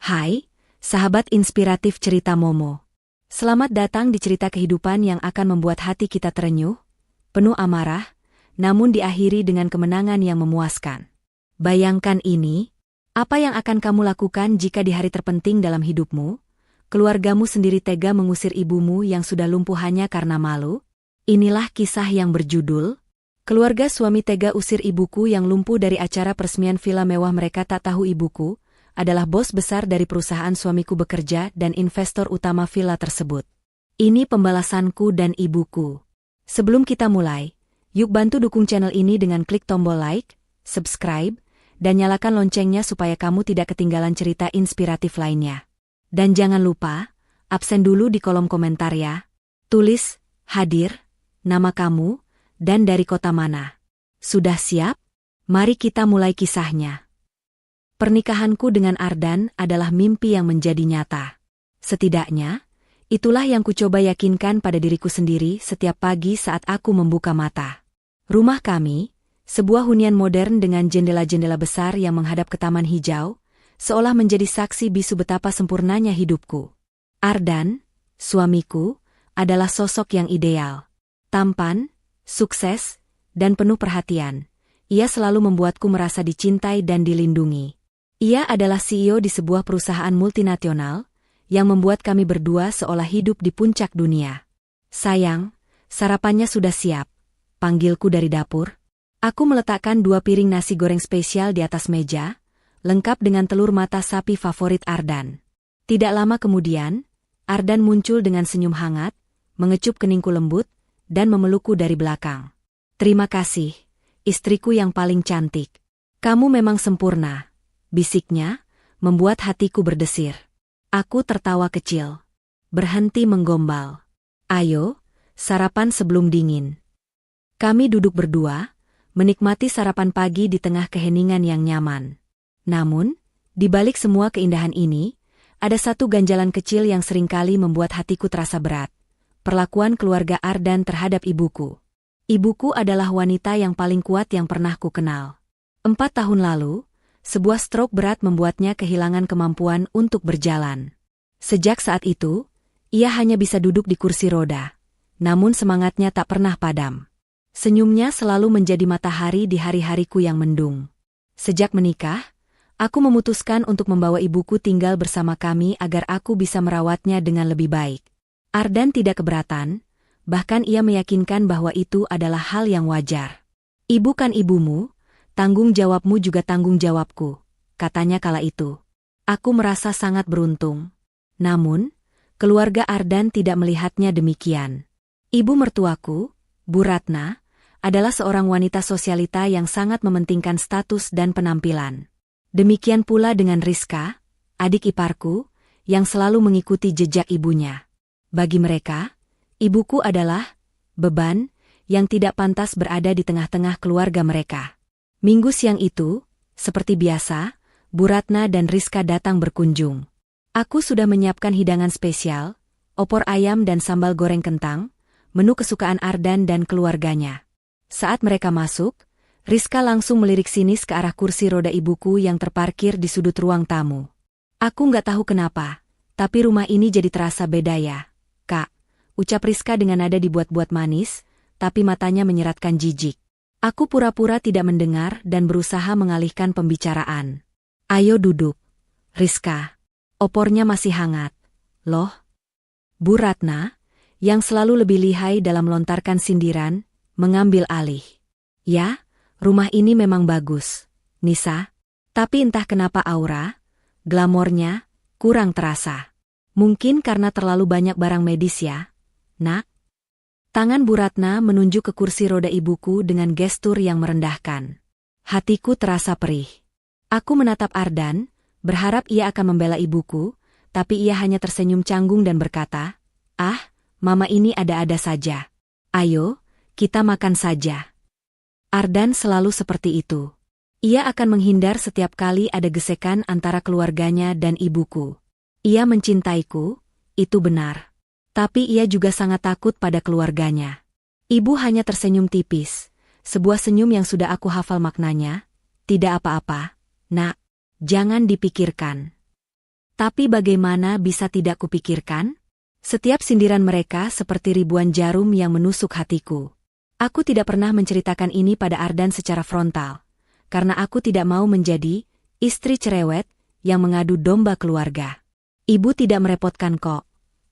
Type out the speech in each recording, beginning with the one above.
Hai, sahabat inspiratif cerita Momo. Selamat datang di cerita kehidupan yang akan membuat hati kita terenyuh, penuh amarah, namun diakhiri dengan kemenangan yang memuaskan. Bayangkan ini, apa yang akan kamu lakukan jika di hari terpenting dalam hidupmu, keluargamu sendiri tega mengusir ibumu yang sudah lumpuh hanya karena malu? Inilah kisah yang berjudul, Keluarga Suami Tega Usir Ibuku yang Lumpuh dari acara peresmian villa mewah. Mereka tak tahu ibuku adalah bos besar dari perusahaan suamiku bekerja dan investor utama villa tersebut. Ini pembalasanku dan ibuku. Sebelum kita mulai, yuk bantu dukung channel ini dengan klik tombol like, subscribe, dan nyalakan loncengnya supaya kamu tidak ketinggalan cerita inspiratif lainnya. Dan jangan lupa, absen dulu di kolom komentar ya. Tulis, hadir, nama kamu, dan dari kota mana. Sudah siap? Mari kita mulai kisahnya. Pernikahanku dengan Ardan adalah mimpi yang menjadi nyata. Setidaknya, itulah yang kucoba yakinkan pada diriku sendiri setiap pagi saat aku membuka mata. Rumah kami, sebuah hunian modern dengan jendela-jendela besar yang menghadap ke taman hijau, seolah menjadi saksi bisu betapa sempurnanya hidupku. Ardan, suamiku, adalah sosok yang ideal. Tampan, sukses, dan penuh perhatian. Ia selalu membuatku merasa dicintai dan dilindungi. Ia adalah CEO di sebuah perusahaan multinasional, yang membuat kami berdua seolah hidup di puncak dunia. Sayang, sarapannya sudah siap, panggilku dari dapur. Aku meletakkan 2 piring nasi goreng spesial di atas meja, lengkap dengan telur mata sapi favorit Ardan. Tidak lama kemudian, Ardan muncul dengan senyum hangat, mengecup keningku lembut, dan memelukku dari belakang. Terima kasih, istriku yang paling cantik. Kamu memang sempurna, bisiknya, membuat hatiku berdesir. Aku tertawa kecil. Berhenti menggombal. Ayo, sarapan sebelum dingin. Kami duduk berdua, menikmati sarapan pagi di tengah keheningan yang nyaman. Namun, di balik semua keindahan ini, ada satu ganjalan kecil yang seringkali membuat hatiku terasa berat. Perlakuan keluarga Ardan terhadap ibuku. Ibuku adalah wanita yang paling kuat yang pernah ku kenal. 4 tahun lalu, sebuah stroke berat membuatnya kehilangan kemampuan untuk berjalan. Sejak saat itu, ia hanya bisa duduk di kursi roda. Namun semangatnya tak pernah padam. Senyumnya selalu menjadi matahari di hari-hariku yang mendung. Sejak menikah, aku memutuskan untuk membawa ibuku tinggal bersama kami agar aku bisa merawatnya dengan lebih baik. Ardan tidak keberatan, bahkan ia meyakinkan bahwa itu adalah hal yang wajar. Ibu kan ibumu, tanggung jawabmu juga tanggung jawabku, katanya kala itu. Aku merasa sangat beruntung. Namun, keluarga Ardan tidak melihatnya demikian. Ibu mertuaku, Bu Ratna, adalah seorang wanita sosialita yang sangat mementingkan status dan penampilan. Demikian pula dengan Rizka, adik iparku, yang selalu mengikuti jejak ibunya. Bagi mereka, ibuku adalah beban yang tidak pantas berada di tengah-tengah keluarga mereka. Minggu siang itu, seperti biasa, Bu Ratna dan Rizka datang berkunjung. Aku sudah menyiapkan hidangan spesial, opor ayam dan sambal goreng kentang, menu kesukaan Ardan dan keluarganya. Saat mereka masuk, Rizka langsung melirik sinis ke arah kursi roda ibuku yang terparkir di sudut ruang tamu. Aku nggak tahu kenapa, tapi rumah ini jadi terasa beda ya, Kak, ucap Rizka dengan nada dibuat-buat manis, tapi matanya menyeratkan jijik. Aku pura-pura tidak mendengar dan berusaha mengalihkan pembicaraan. Ayo duduk, Rizka. Opornya masih hangat. Loh? Bu Ratna, yang selalu lebih lihai dalam melontarkan sindiran, mengambil alih. Ya, rumah ini memang bagus, Nisa. Tapi entah kenapa aura, glamornya, kurang terasa. Mungkin karena terlalu banyak barang medis ya, Nak? Tangan Bu Ratna menunjuk ke kursi roda ibuku dengan gestur yang merendahkan. Hatiku terasa perih. Aku menatap Ardan, berharap ia akan membela ibuku, tapi ia hanya tersenyum canggung dan berkata, "Ah, mama ini ada-ada saja. Ayo, kita makan saja." Ardan selalu seperti itu. Ia akan menghindar setiap kali ada gesekan antara keluarganya dan ibuku. Ia mencintaiku, itu benar. Tapi ia juga sangat takut pada keluarganya. Ibu hanya tersenyum tipis, sebuah senyum yang sudah aku hafal maknanya. Tidak apa-apa, Nak. Jangan dipikirkan. Tapi bagaimana bisa tidak kupikirkan? Setiap sindiran mereka seperti ribuan jarum yang menusuk hatiku. Aku tidak pernah menceritakan ini pada Ardan secara frontal, karena aku tidak mau menjadi istri cerewet yang mengadu domba keluarga. Ibu tidak merepotkan kok,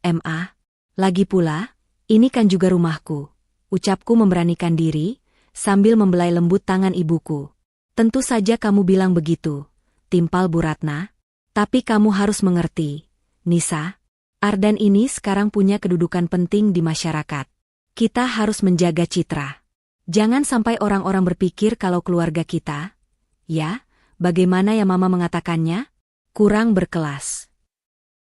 Ma. Lagi pula, ini kan juga rumahku. Ucapku memberanikan diri, sambil membelai lembut tangan ibuku. Tentu saja kamu bilang begitu, timpal Bu Ratna. Tapi kamu harus mengerti, Nisa, Ardan ini sekarang punya kedudukan penting di masyarakat. Kita harus menjaga citra. Jangan sampai orang-orang berpikir kalau keluarga kita, ya, bagaimana ya Mama mengatakannya? Kurang berkelas.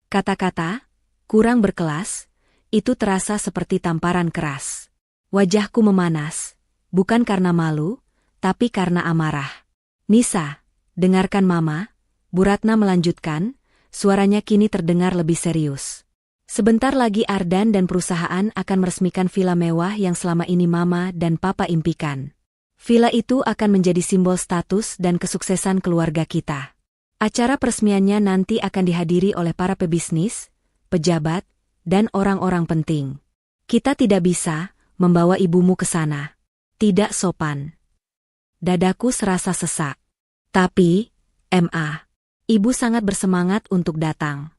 Kata-kata, kurang berkelas, itu terasa seperti tamparan keras. Wajahku memanas, bukan karena malu, tapi karena amarah. Nisa, dengarkan Mama. Bu Ratna melanjutkan, suaranya kini terdengar lebih serius. Sebentar lagi Ardan dan perusahaan akan meresmikan villa mewah yang selama ini Mama dan Papa impikan. Villa itu akan menjadi simbol status dan kesuksesan keluarga kita. Acara peresmiannya nanti akan dihadiri oleh para pebisnis, pejabat, dan orang-orang penting. Kita tidak bisa membawa ibumu ke sana. Tidak sopan. Dadaku serasa sesak. Tapi, Ma. Ibu sangat bersemangat untuk datang.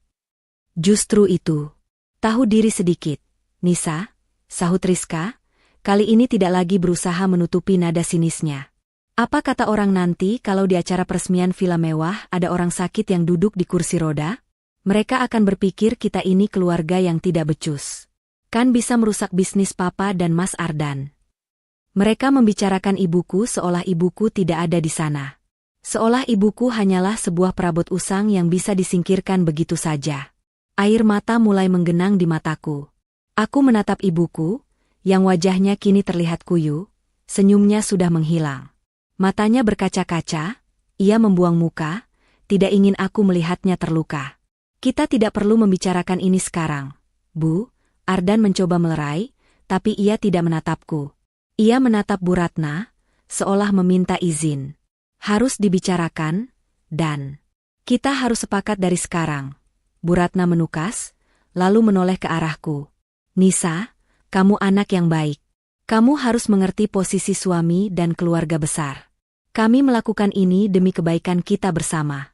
Justru itu. Tahu diri sedikit, Nisa, sahut Rizka, kali ini tidak lagi berusaha menutupi nada sinisnya. Apa kata orang nanti kalau di acara peresmian villa mewah ada orang sakit yang duduk di kursi roda? Mereka akan berpikir kita ini keluarga yang tidak becus. Kan bisa merusak bisnis Papa dan Mas Ardan. Mereka membicarakan ibuku seolah ibuku tidak ada di sana. Seolah ibuku hanyalah sebuah perabot usang yang bisa disingkirkan begitu saja. Air mata mulai menggenang di mataku. Aku menatap ibuku, yang wajahnya kini terlihat kuyu, senyumnya sudah menghilang. Matanya berkaca-kaca, ia membuang muka, tidak ingin aku melihatnya terluka. Kita tidak perlu membicarakan ini sekarang, Bu. Ardan mencoba melerai, tapi ia tidak menatapku. Ia menatap Bu Ratna, seolah meminta izin. Harus dibicarakan, dan kita harus sepakat dari sekarang. Bu Ratna menukas, lalu menoleh ke arahku. Nisa, kamu anak yang baik. Kamu harus mengerti posisi suami dan keluarga besar. Kami melakukan ini demi kebaikan kita bersama.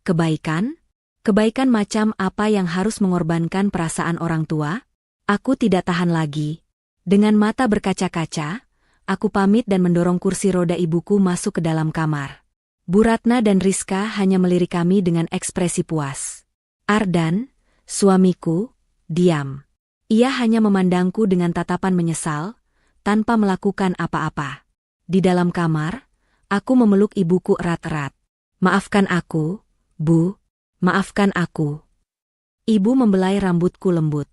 Kebaikan? Kebaikan macam apa yang harus mengorbankan perasaan orang tua? Aku tidak tahan lagi. Dengan mata berkaca-kaca, aku pamit dan mendorong kursi roda ibuku masuk ke dalam kamar. Bu Ratna dan Rizka hanya melirik kami dengan ekspresi puas. Ardan, suamiku, diam. Ia hanya memandangku dengan tatapan menyesal, tanpa melakukan apa-apa. Di dalam kamar, aku memeluk ibuku erat-erat. Maafkan aku, Bu, maafkan aku. Ibu membelai rambutku lembut.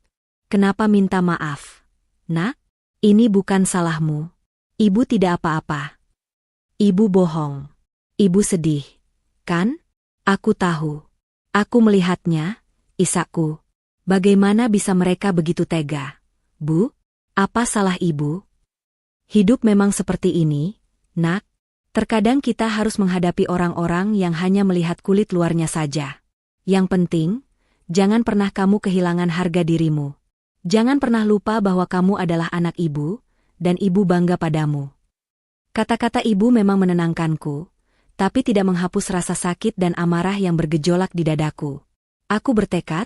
Kenapa minta maaf? Nak, ini bukan salahmu. Ibu tidak apa-apa. Ibu bohong. Ibu sedih. Kan? Aku tahu. Aku melihatnya, Isaku. Bagaimana bisa mereka begitu tega? Bu, apa salah ibu? Hidup memang seperti ini, Nak. Terkadang kita harus menghadapi orang-orang yang hanya melihat kulit luarnya saja. Yang penting, jangan pernah kamu kehilangan harga dirimu. Jangan pernah lupa bahwa kamu adalah anak ibu, dan ibu bangga padamu. Kata-kata ibu memang menenangkanku, tapi tidak menghapus rasa sakit dan amarah yang bergejolak di dadaku. Aku bertekad,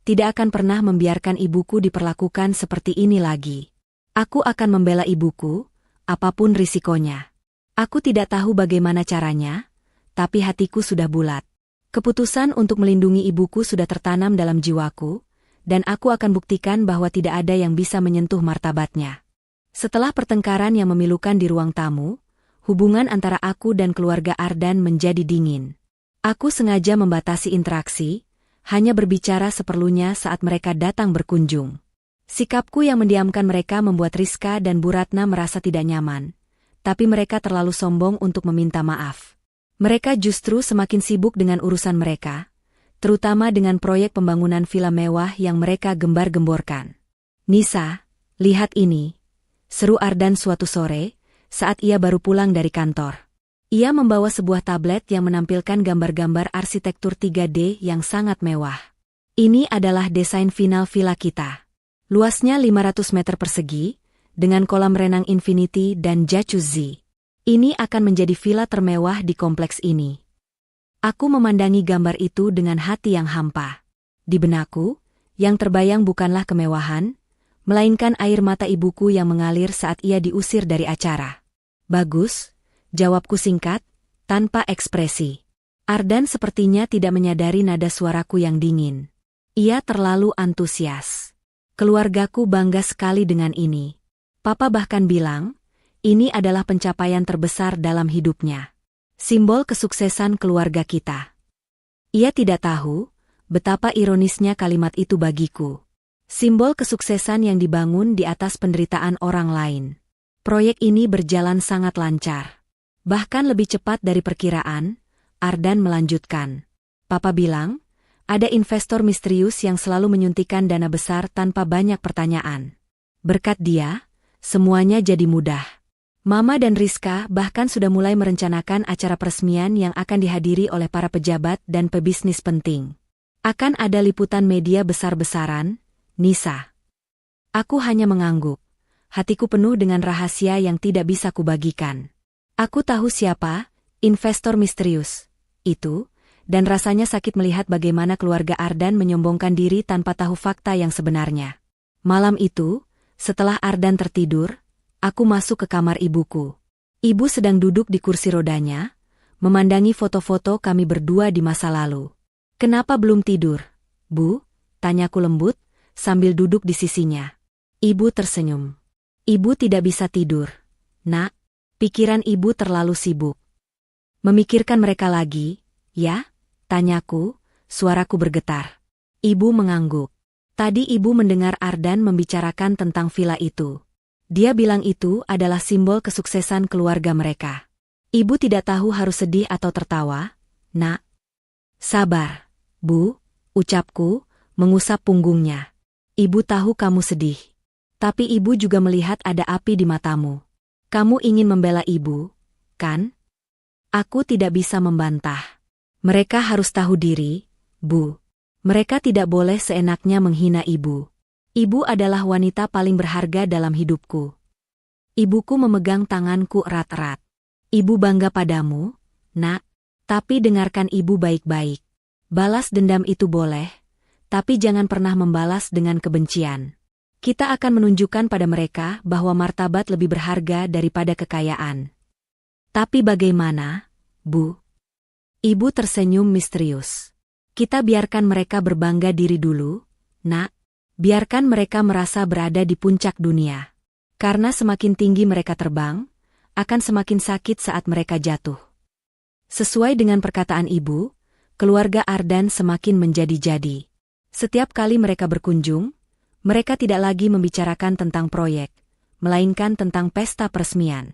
tidak akan pernah membiarkan ibuku diperlakukan seperti ini lagi. Aku akan membela ibuku, apapun risikonya. Aku tidak tahu bagaimana caranya, tapi hatiku sudah bulat. Keputusan untuk melindungi ibuku sudah tertanam dalam jiwaku, dan aku akan buktikan bahwa tidak ada yang bisa menyentuh martabatnya. Setelah pertengkaran yang memilukan di ruang tamu, hubungan antara aku dan keluarga Ardan menjadi dingin. Aku sengaja membatasi interaksi, hanya berbicara seperlunya saat mereka datang berkunjung. Sikapku yang mendiamkan mereka membuat Rizka dan Bu Ratna merasa tidak nyaman, tapi mereka terlalu sombong untuk meminta maaf. Mereka justru semakin sibuk dengan urusan mereka, terutama dengan proyek pembangunan villa mewah yang mereka gembar-gemborkan. Nisa, lihat ini, seru Ardan suatu sore, saat ia baru pulang dari kantor. Ia membawa sebuah tablet yang menampilkan gambar-gambar arsitektur 3D yang sangat mewah. Ini adalah desain final villa kita. Luasnya 500 meter persegi, dengan kolam renang infinity dan jacuzzi. Ini akan menjadi villa termewah di kompleks ini. Aku memandangi gambar itu dengan hati yang hampa. Di benakku, yang terbayang bukanlah kemewahan, melainkan air mata ibuku yang mengalir saat ia diusir dari acara. Bagus, jawabku singkat, tanpa ekspresi. Ardan sepertinya tidak menyadari nada suaraku yang dingin. Ia terlalu antusias. Keluargaku bangga sekali dengan ini. Papa bahkan bilang, ini adalah pencapaian terbesar dalam hidupnya. Simbol kesuksesan keluarga kita. Ia tidak tahu betapa ironisnya kalimat itu bagiku. Simbol kesuksesan yang dibangun di atas penderitaan orang lain. Proyek ini berjalan sangat lancar. Bahkan lebih cepat dari perkiraan, Ardan melanjutkan. Papa bilang, ada investor misterius yang selalu menyuntikkan dana besar tanpa banyak pertanyaan. Berkat dia, semuanya jadi mudah. Mama dan Rizka bahkan sudah mulai merencanakan acara peresmian yang akan dihadiri oleh para pejabat dan pebisnis penting. Akan ada liputan media besar-besaran, Nisa. Aku hanya mengangguk. Hatiku penuh dengan rahasia yang tidak bisa kubagikan. Aku tahu siapa, investor misterius itu, dan rasanya sakit melihat bagaimana keluarga Ardan menyombongkan diri tanpa tahu fakta yang sebenarnya. Malam itu, setelah Ardan tertidur, aku masuk ke kamar ibuku. Ibu sedang duduk di kursi rodanya, memandangi foto-foto kami berdua di masa lalu. Kenapa belum tidur, Bu? Tanyaku lembut, sambil duduk di sisinya. Ibu tersenyum. Ibu tidak bisa tidur, Nak. Pikiran ibu terlalu sibuk. Memikirkan mereka lagi, ya? Tanyaku, suaraku bergetar. Ibu mengangguk. Tadi ibu mendengar Ardan membicarakan tentang villa itu. Dia bilang itu adalah simbol kesuksesan keluarga mereka. Ibu tidak tahu harus sedih atau tertawa, Nak. Sabar, Bu, ucapku, mengusap punggungnya. Ibu tahu kamu sedih. Tapi ibu juga melihat ada api di matamu. Kamu ingin membela ibu, kan? Aku tidak bisa membantah. Mereka harus tahu diri, Bu. Mereka tidak boleh seenaknya menghina ibu. Ibu adalah wanita paling berharga dalam hidupku. Ibuku memegang tanganku erat-erat. Ibu bangga padamu, Nak. Tapi dengarkan ibu baik-baik. Balas dendam itu boleh, tapi jangan pernah membalas dengan kebencian. Kita akan menunjukkan pada mereka bahwa martabat lebih berharga daripada kekayaan. Tapi bagaimana, Bu? Ibu tersenyum misterius. Kita biarkan mereka berbangga diri dulu, Nak. Biarkan mereka merasa berada di puncak dunia. Karena semakin tinggi mereka terbang, akan semakin sakit saat mereka jatuh. Sesuai dengan perkataan ibu, keluarga Ardan semakin menjadi-jadi. Setiap kali mereka berkunjung, mereka tidak lagi membicarakan tentang proyek, melainkan tentang pesta peresmian.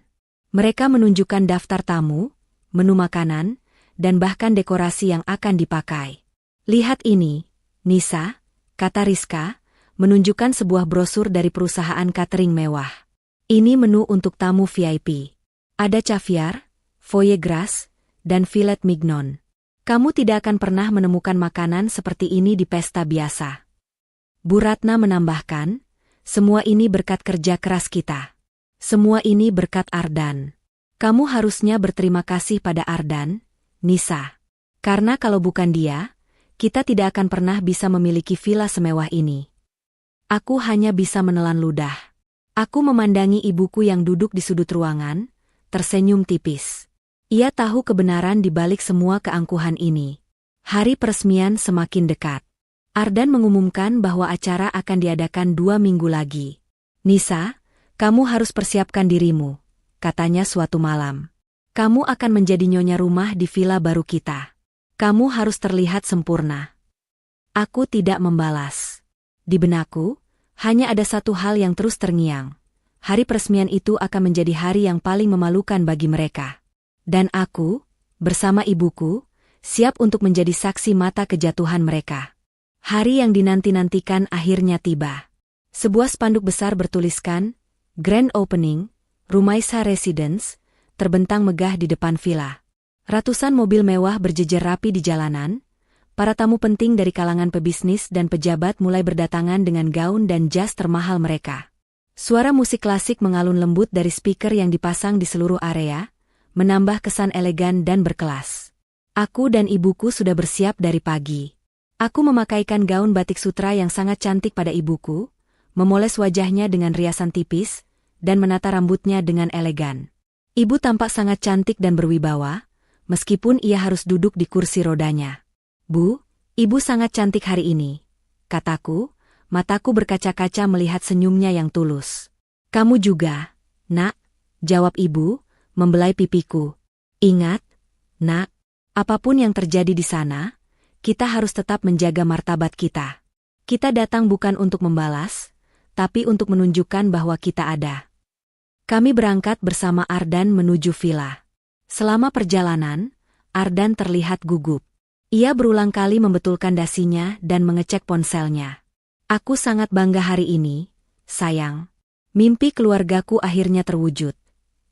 Mereka menunjukkan daftar tamu, menu makanan, dan bahkan dekorasi yang akan dipakai. Lihat ini, Nisa, kata Rizka, menunjukkan sebuah brosur dari perusahaan catering mewah. Ini menu untuk tamu VIP. Ada caviar, foie gras, dan filet mignon. Kamu tidak akan pernah menemukan makanan seperti ini di pesta biasa. Bu Ratna menambahkan, semua ini berkat kerja keras kita. Semua ini berkat Ardan. Kamu harusnya berterima kasih pada Ardan, Nisa. Karena kalau bukan dia, kita tidak akan pernah bisa memiliki villa semewah ini. Aku hanya bisa menelan ludah. Aku memandangi ibuku yang duduk di sudut ruangan, tersenyum tipis. Ia tahu kebenaran di balik semua keangkuhan ini. Hari peresmian semakin dekat. Ardan mengumumkan bahwa acara akan diadakan 2 minggu lagi. Nisa, kamu harus persiapkan dirimu, katanya suatu malam. Kamu akan menjadi nyonya rumah di villa baru kita. Kamu harus terlihat sempurna. Aku tidak membalas. Di benakku, hanya ada satu hal yang terus terngiang. Hari peresmian itu akan menjadi hari yang paling memalukan bagi mereka. Dan aku, bersama ibuku, siap untuk menjadi saksi mata kejatuhan mereka. Hari yang dinanti-nantikan akhirnya tiba. Sebuah spanduk besar bertuliskan, Grand Opening, Rumaisa Residence, terbentang megah di depan villa. Ratusan mobil mewah berjejer rapi di jalanan. Para tamu penting dari kalangan pebisnis dan pejabat mulai berdatangan dengan gaun dan jas termahal mereka. Suara musik klasik mengalun lembut dari speaker yang dipasang di seluruh area, menambah kesan elegan dan berkelas. Aku dan ibuku sudah bersiap dari pagi. Aku memakaikan gaun batik sutra yang sangat cantik pada ibuku, memoles wajahnya dengan riasan tipis, dan menata rambutnya dengan elegan. Ibu tampak sangat cantik dan berwibawa, meskipun ia harus duduk di kursi rodanya. "Bu, ibu sangat cantik hari ini," kataku, mataku berkaca-kaca melihat senyumnya yang tulus. "Kamu juga, Nak," jawab ibu, membelai pipiku. "Ingat, Nak, apapun yang terjadi di sana, kita harus tetap menjaga martabat kita. Kita datang bukan untuk membalas, tapi untuk menunjukkan bahwa kita ada." Kami berangkat bersama Ardan menuju villa. Selama perjalanan, Ardan terlihat gugup. Ia berulang kali membetulkan dasinya dan mengecek ponselnya. "Aku sangat bangga hari ini, sayang. Mimpi keluargaku akhirnya terwujud,"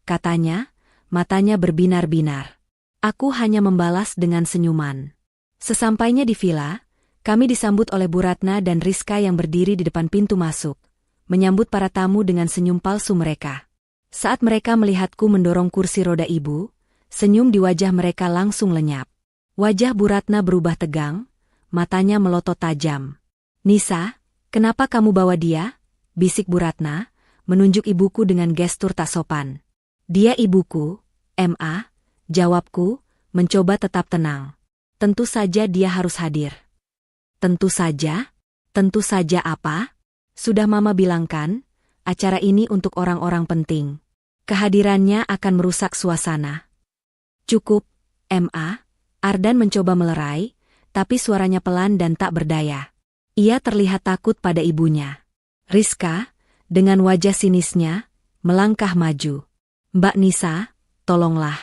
katanya, matanya berbinar-binar. Aku hanya membalas dengan senyuman. Sesampainya di villa, kami disambut oleh Bu Ratna dan Rizka yang berdiri di depan pintu masuk, menyambut para tamu dengan senyum palsu mereka. Saat mereka melihatku mendorong kursi roda ibu, senyum di wajah mereka langsung lenyap. Wajah Bu Ratna berubah tegang, matanya melotot tajam. "Nisa, kenapa kamu bawa dia?" bisik Bu Ratna, menunjuk ibuku dengan gestur tak sopan. "Dia ibuku, Ma," jawabku, mencoba tetap tenang. "Tentu saja dia harus hadir." "Tentu saja? Tentu saja apa? Sudah Mama bilang kan, acara ini untuk orang-orang penting. Kehadirannya akan merusak suasana." "Cukup, Ma." Ardan mencoba melerai, tapi suaranya pelan dan tak berdaya. Ia terlihat takut pada ibunya. Rizka, dengan wajah sinisnya, melangkah maju. "Mbak Nisa, tolonglah.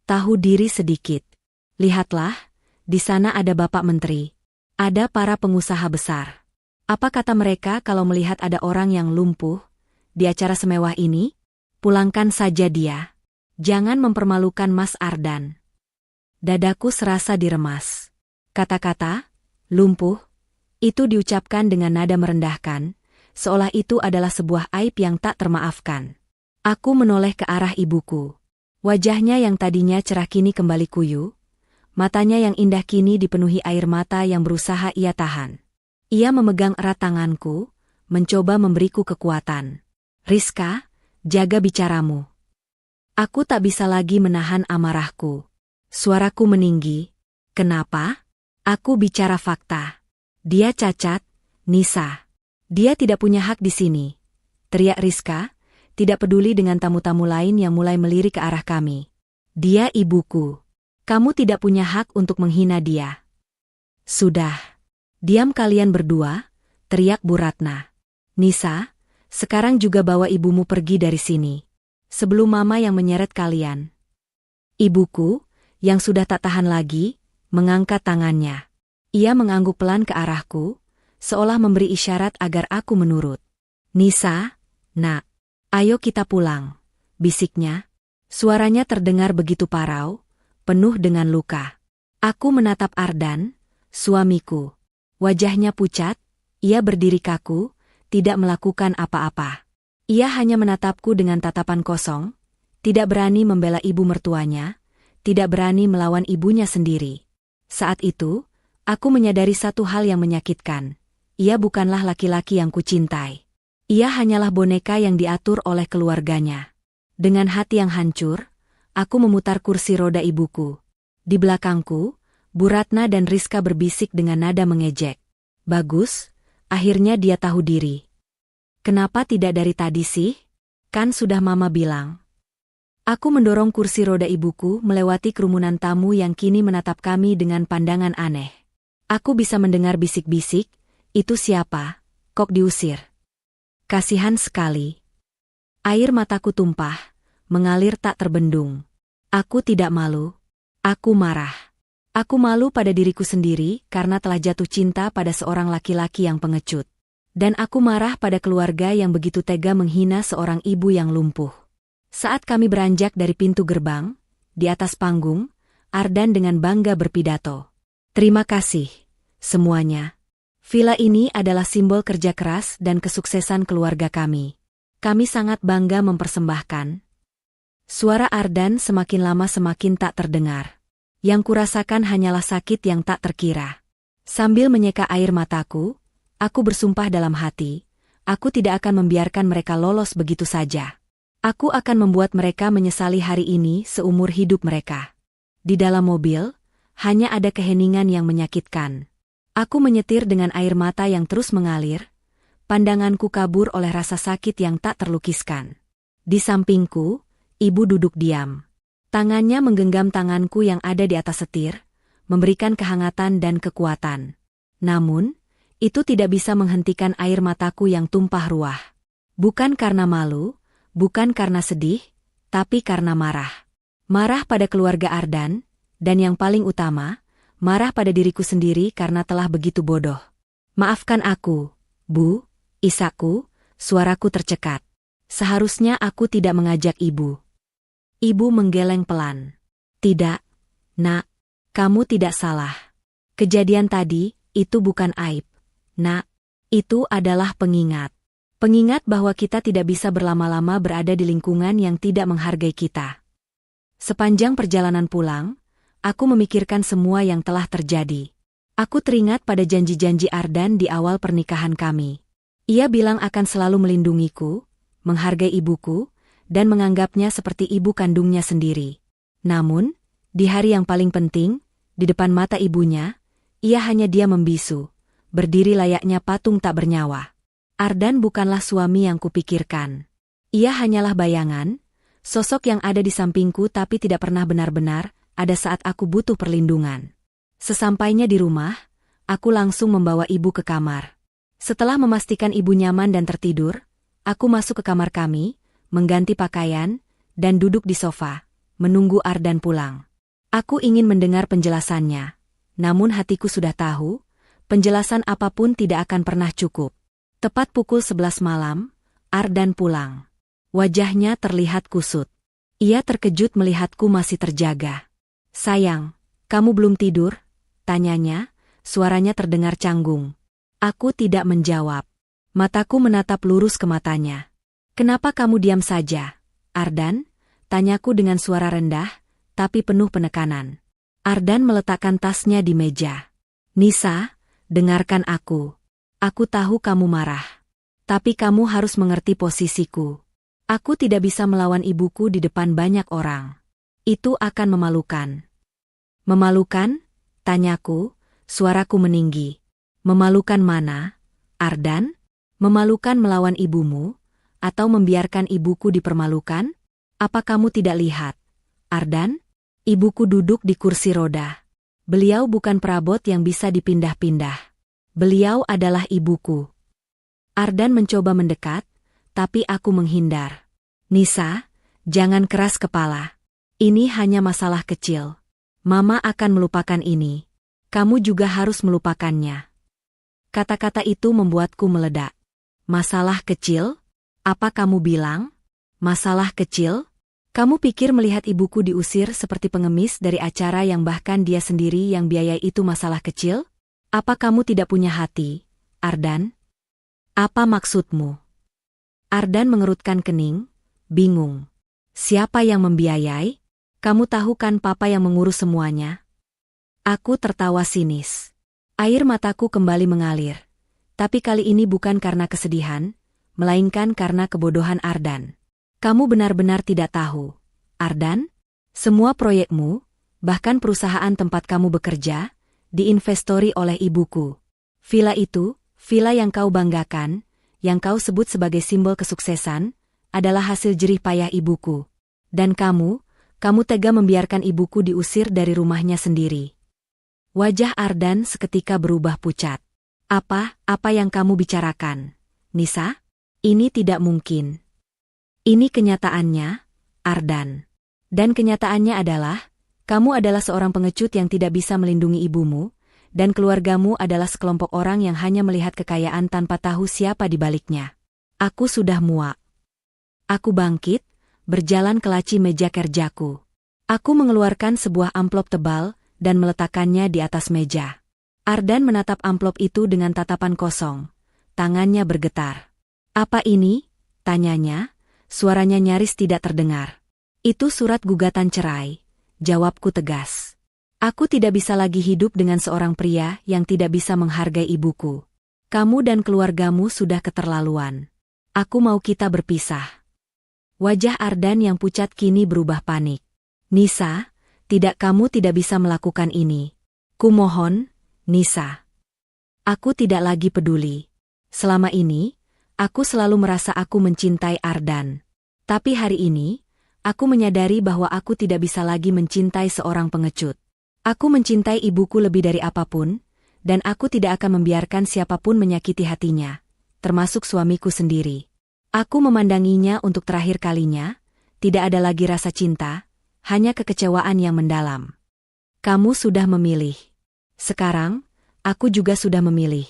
Tahu diri sedikit. Lihatlah, di sana ada Bapak Menteri. Ada para pengusaha besar. Apa kata mereka kalau melihat ada orang yang lumpuh di acara semewah ini? Pulangkan saja dia. Jangan mempermalukan Mas Ardan." Dadaku serasa diremas. Kata-kata lumpuh itu diucapkan dengan nada merendahkan, seolah itu adalah sebuah aib yang tak termaafkan. Aku menoleh ke arah ibuku. Wajahnya yang tadinya cerah kini kembali kuyu, matanya yang indah kini dipenuhi air mata yang berusaha ia tahan. Ia memegang erat tanganku, mencoba memberiku kekuatan. "Rizka, jaga bicaramu." Aku tak bisa lagi menahan amarahku. Suaraku meninggi. "Kenapa? Aku bicara fakta. Dia cacat, Nisa. Dia tidak punya hak di sini," teriak Rizka, tidak peduli dengan tamu-tamu lain yang mulai melirik ke arah kami. "Dia ibuku. Kamu tidak punya hak untuk menghina dia." "Sudah. Diam kalian berdua," teriak Bu Ratna. "Nisa, sekarang juga bawa ibumu pergi dari sini. Sebelum Mama yang menyeret kalian." Ibuku, yang sudah tak tahan lagi, mengangkat tangannya. Ia mengangguk pelan ke arahku, seolah memberi isyarat agar aku menurut. "Nisa, Nak, ayo kita pulang," bisiknya. Suaranya terdengar begitu parau, penuh dengan luka. Aku menatap Ardan, suamiku. Wajahnya pucat, ia berdiri kaku, tidak melakukan apa-apa. Ia hanya menatapku dengan tatapan kosong, tidak berani membela ibu mertuanya, tidak berani melawan ibunya sendiri. Saat itu, aku menyadari satu hal yang menyakitkan. Ia bukanlah laki-laki yang kucintai. Ia hanyalah boneka yang diatur oleh keluarganya. Dengan hati yang hancur, aku memutar kursi roda ibuku. Di belakangku, Bu Ratna dan Rizka berbisik dengan nada mengejek. "Bagus, akhirnya dia tahu diri. Kenapa tidak dari tadi sih? Kan sudah Mama bilang." Aku mendorong kursi roda ibuku melewati kerumunan tamu yang kini menatap kami dengan pandangan aneh. Aku bisa mendengar bisik-bisik, "Itu siapa? Kok diusir?" Kasihan sekali. Air mataku tumpah, mengalir tak terbendung. Aku tidak malu. Aku marah. Aku malu pada diriku sendiri karena telah jatuh cinta pada seorang laki-laki yang pengecut. Dan aku marah pada keluarga yang begitu tega menghina seorang ibu yang lumpuh. Saat kami beranjak dari pintu gerbang, di atas panggung, Ardan dengan bangga berpidato. Terima kasih, semuanya. Villa ini adalah simbol kerja keras dan kesuksesan keluarga kami. Kami sangat bangga mempersembahkan. Suara Ardan semakin lama semakin tak terdengar. Yang kurasakan hanyalah sakit yang tak terkira. Sambil menyeka air mataku, aku bersumpah dalam hati, aku tidak akan membiarkan mereka lolos begitu saja. Aku akan membuat mereka menyesali hari ini seumur hidup mereka. Di dalam mobil, hanya ada keheningan yang menyakitkan. Aku menyetir dengan air mata yang terus mengalir, pandanganku kabur oleh rasa sakit yang tak terlukiskan. Di sampingku, ibu duduk diam. Tangannya menggenggam tanganku yang ada di atas setir, memberikan kehangatan dan kekuatan. Namun, itu tidak bisa menghentikan air mataku yang tumpah ruah. Bukan karena malu, bukan karena sedih, tapi karena marah. Marah pada keluarga Ardan, dan yang paling utama, marah pada diriku sendiri karena telah begitu bodoh. Maafkan aku, Bu, Isaku, suaraku tercekat. Seharusnya aku tidak mengajak ibu. Ibu menggeleng pelan. Tidak, Nak, kamu tidak salah. Kejadian tadi, itu bukan aib. Nak, itu adalah pengingat. Pengingat bahwa kita tidak bisa berlama-lama berada di lingkungan yang tidak menghargai kita. Sepanjang perjalanan pulang, aku memikirkan semua yang telah terjadi. Aku teringat pada janji-janji Ardan di awal pernikahan kami. Ia bilang akan selalu melindungiku, menghargai ibuku, dan menganggapnya seperti ibu kandungnya sendiri. Namun, di hari yang paling penting, di depan mata ibunya, ia hanya diam membisu, berdiri layaknya patung tak bernyawa. Ardan bukanlah suami yang kupikirkan. Ia hanyalah bayangan, sosok yang ada di sampingku tapi tidak pernah benar-benar ada saat aku butuh perlindungan. Sesampainya di rumah, aku langsung membawa ibu ke kamar. Setelah memastikan ibu nyaman dan tertidur, aku masuk ke kamar kami, mengganti pakaian, dan duduk di sofa, menunggu Ardan pulang. Aku ingin mendengar penjelasannya, namun hatiku sudah tahu, penjelasan apapun tidak akan pernah cukup. Tepat pukul 11 malam, Ardan pulang. Wajahnya terlihat kusut. Ia terkejut melihatku masih terjaga. Sayang, kamu belum tidur? Tanyanya, suaranya terdengar canggung. Aku tidak menjawab. Mataku menatap lurus ke matanya. Kenapa kamu diam saja, Ardan? Tanyaku dengan suara rendah, tapi penuh penekanan. Ardan meletakkan tasnya di meja. Nisa, dengarkan aku. Aku tahu kamu marah. Tapi kamu harus mengerti posisiku. Aku tidak bisa melawan ibuku di depan banyak orang. Itu akan memalukan. Memalukan? Tanyaku, suaraku meninggi. Memalukan mana, Ardan? Memalukan melawan ibumu? Atau membiarkan ibuku dipermalukan? Apa kamu tidak lihat, Ardan? Ibuku duduk di kursi roda. Beliau bukan perabot yang bisa dipindah-pindah. Beliau adalah ibuku. Ardan mencoba mendekat, tapi aku menghindar. Nisa, jangan keras kepala. Ini hanya masalah kecil. Mama akan melupakan ini. Kamu juga harus melupakannya. Kata-kata itu membuatku meledak. Masalah kecil? Apa kamu bilang? Masalah kecil? Kamu pikir melihat ibuku diusir seperti pengemis dari acara yang bahkan dia sendiri yang biayai itu masalah kecil? Apa kamu tidak punya hati, Ardan? Apa maksudmu? Ardan mengerutkan kening, bingung. Siapa yang membiayai? Kamu tahu kan papa yang mengurus semuanya? Aku tertawa sinis. Air mataku kembali mengalir. Tapi kali ini bukan karena kesedihan, melainkan karena kebodohan Ardan. Kamu benar-benar tidak tahu, Ardan? Semua proyekmu, bahkan perusahaan tempat kamu bekerja, diinvestori oleh ibuku. Villa itu, villa yang kau banggakan, yang kau sebut sebagai simbol kesuksesan, adalah hasil jerih payah ibuku. Dan kamu tega membiarkan ibuku diusir dari rumahnya sendiri. Wajah Ardan seketika berubah pucat. Apa yang kamu bicarakan, Nisa? Ini tidak mungkin. Ini kenyataannya, Ardan. Dan kenyataannya adalah, kamu adalah seorang pengecut yang tidak bisa melindungi ibumu, dan keluargamu adalah sekelompok orang yang hanya melihat kekayaan tanpa tahu siapa di baliknya. Aku sudah muak. Aku bangkit, berjalan ke laci meja kerjaku. Aku mengeluarkan sebuah amplop tebal dan meletakkannya di atas meja. Ardan menatap amplop itu dengan tatapan kosong. Tangannya bergetar. "Apa ini?" tanyanya. Suaranya nyaris tidak terdengar. "Itu surat gugatan cerai," jawabku tegas. "Aku tidak bisa lagi hidup dengan seorang pria yang tidak bisa menghargai ibuku. Kamu dan keluargamu sudah keterlaluan. Aku mau kita berpisah." Wajah Ardan yang pucat kini berubah panik. "Nisa, kamu tidak bisa melakukan ini. Kumohon, Nisa. Aku tidak lagi peduli. Selama ini, aku selalu merasa aku mencintai Ardan. Tapi hari ini, aku menyadari bahwa aku tidak bisa lagi mencintai seorang pengecut. Aku mencintai ibuku lebih dari apapun, dan aku tidak akan membiarkan siapapun menyakiti hatinya, termasuk suamiku sendiri. Aku memandanginya untuk terakhir kalinya, tidak ada lagi rasa cinta, hanya kekecewaan yang mendalam. Kamu sudah memilih. Sekarang, aku juga sudah memilih."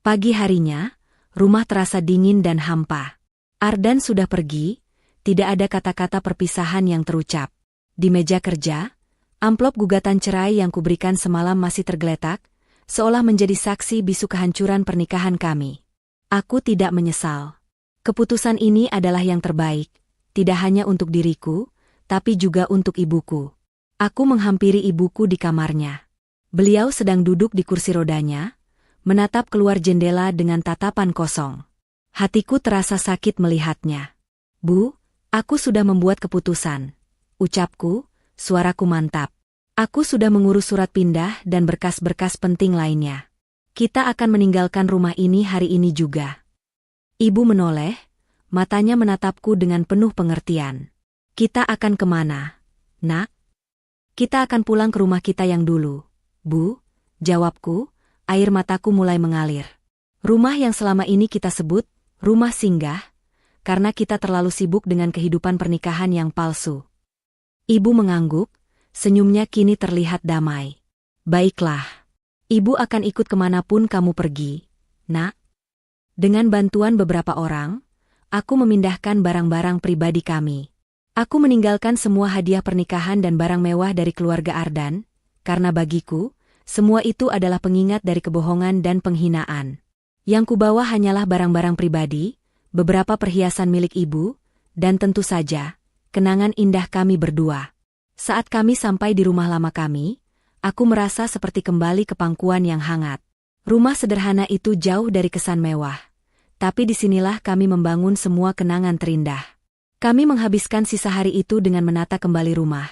Pagi harinya, rumah terasa dingin dan hampa. Ardan sudah pergi, tidak ada kata-kata perpisahan yang terucap. Di meja kerja, amplop gugatan cerai yang kuberikan semalam masih tergeletak, seolah menjadi saksi bisu kehancuran pernikahan kami. Aku tidak menyesal. Keputusan ini adalah yang terbaik, tidak hanya untuk diriku, tapi juga untuk ibuku. Aku menghampiri ibuku di kamarnya. Beliau sedang duduk di kursi rodanya, menatap keluar jendela dengan tatapan kosong. Hatiku terasa sakit melihatnya. "Bu, aku sudah membuat keputusan," ucapku, suaraku mantap. "Aku sudah mengurus surat pindah dan berkas-berkas penting lainnya. Kita akan meninggalkan rumah ini hari ini juga." Ibu menoleh, matanya menatapku dengan penuh pengertian. "Kita akan kemana, Nak?" "Kita akan pulang ke rumah kita yang dulu, Bu," jawabku, air mataku mulai mengalir. Rumah yang selama ini kita sebut rumah singgah, karena kita terlalu sibuk dengan kehidupan pernikahan yang palsu. Ibu mengangguk, senyumnya kini terlihat damai. "Baiklah. Ibu akan ikut kemanapun kamu pergi, Nak." Dengan bantuan beberapa orang, aku memindahkan barang-barang pribadi kami. Aku meninggalkan semua hadiah pernikahan dan barang mewah dari keluarga Ardan, karena bagiku, semua itu adalah pengingat dari kebohongan dan penghinaan. Yang kubawa hanyalah barang-barang pribadi, beberapa perhiasan milik ibu, dan tentu saja, kenangan indah kami berdua. Saat kami sampai di rumah lama kami, aku merasa seperti kembali ke pangkuan yang hangat. Rumah sederhana itu jauh dari kesan mewah. Tapi disinilah kami membangun semua kenangan terindah. Kami menghabiskan sisa hari itu dengan menata kembali rumah.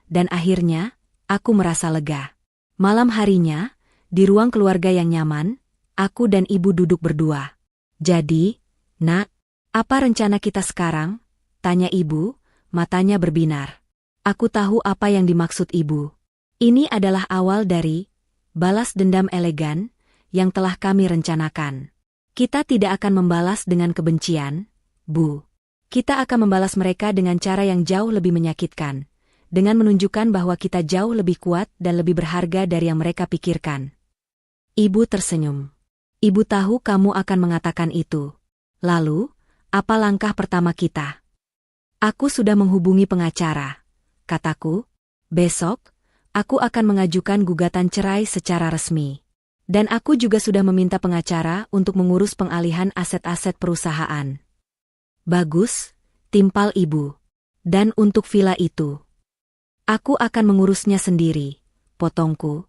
Dan akhirnya, aku merasa lega. Malam harinya, di ruang keluarga yang nyaman, aku dan ibu duduk berdua. "Jadi, Nak, apa rencana kita sekarang?" tanya ibu, matanya berbinar. Aku tahu apa yang dimaksud ibu. Ini adalah awal dari balas dendam elegan yang telah kami rencanakan. Kita tidak akan membalas dengan kebencian, Bu. Kita akan membalas mereka dengan cara yang jauh lebih menyakitkan, dengan menunjukkan bahwa kita jauh lebih kuat dan lebih berharga dari yang mereka pikirkan. Ibu tersenyum. "Ibu tahu kamu akan mengatakan itu. Lalu, apa langkah pertama kita?" "Aku sudah menghubungi pengacara," kataku. "Besok, aku akan mengajukan gugatan cerai secara resmi. Dan aku juga sudah meminta pengacara untuk mengurus pengalihan aset-aset perusahaan." "Bagus," timpal ibu. "Dan untuk villa itu?" "Aku akan mengurusnya sendiri," potongku.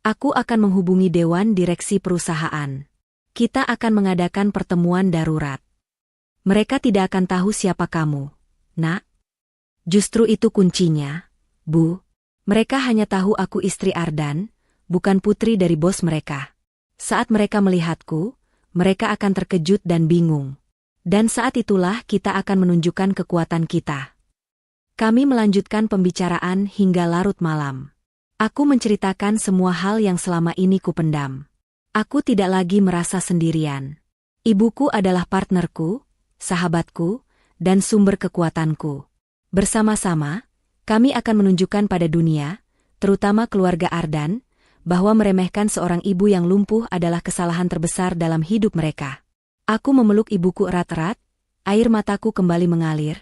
"Aku akan menghubungi dewan direksi perusahaan. Kita akan mengadakan pertemuan darurat. Mereka tidak akan tahu siapa kamu, Nak. Justru itu kuncinya, Bu. Mereka hanya tahu aku istri Ardan, bukan putri dari bos mereka. Saat mereka melihatku, mereka akan terkejut dan bingung. Dan saat itulah kita akan menunjukkan kekuatan kita." Kami melanjutkan pembicaraan hingga larut malam. Aku menceritakan semua hal yang selama ini kupendam. Aku tidak lagi merasa sendirian. Ibuku adalah partnerku, sahabatku, dan sumber kekuatanku. Bersama-sama, kami akan menunjukkan pada dunia, terutama keluarga Ardan, bahwa meremehkan seorang ibu yang lumpuh adalah kesalahan terbesar dalam hidup mereka. Aku memeluk ibuku erat-erat, air mataku kembali mengalir,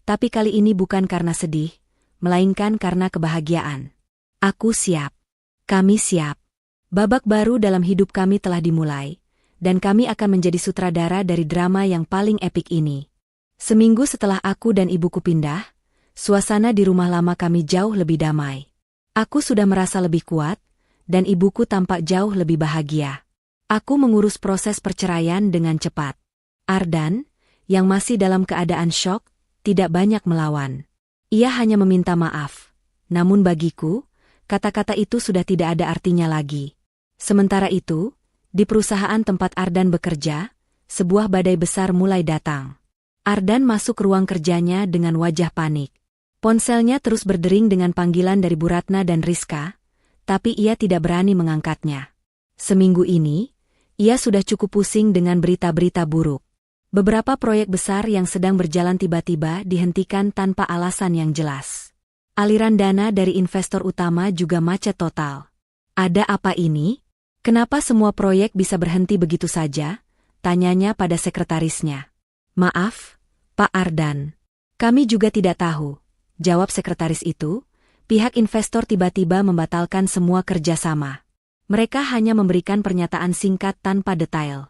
Tapi kali ini bukan karena sedih, melainkan karena kebahagiaan. Aku siap. Kami siap. Babak baru dalam hidup kami telah dimulai, dan kami akan menjadi sutradara dari drama yang paling epik ini. Seminggu setelah aku dan ibuku pindah, suasana di rumah lama kami jauh lebih damai. Aku sudah merasa lebih kuat, dan ibuku tampak jauh lebih bahagia. Aku mengurus proses perceraian dengan cepat. Ardan, yang masih dalam keadaan syok, tidak banyak melawan. Ia hanya meminta maaf. Namun bagiku, kata-kata itu sudah tidak ada artinya lagi. Sementara itu, di perusahaan tempat Ardan bekerja, sebuah badai besar mulai datang. Ardan masuk ruang kerjanya dengan wajah panik. Ponselnya terus berdering dengan panggilan dari Bu Ratna dan Rizka, tapi ia tidak berani mengangkatnya. Seminggu ini, ia sudah cukup pusing dengan berita-berita buruk. Beberapa proyek besar yang sedang berjalan tiba-tiba dihentikan tanpa alasan yang jelas. Aliran dana dari investor utama juga macet total. Ada apa ini? Kenapa semua proyek bisa berhenti begitu saja? Tanyanya pada sekretarisnya. Maaf, Pak Ardan. Kami juga tidak tahu, jawab sekretaris itu. Pihak investor tiba-tiba membatalkan semua kerjasama. Mereka hanya memberikan pernyataan singkat tanpa detail.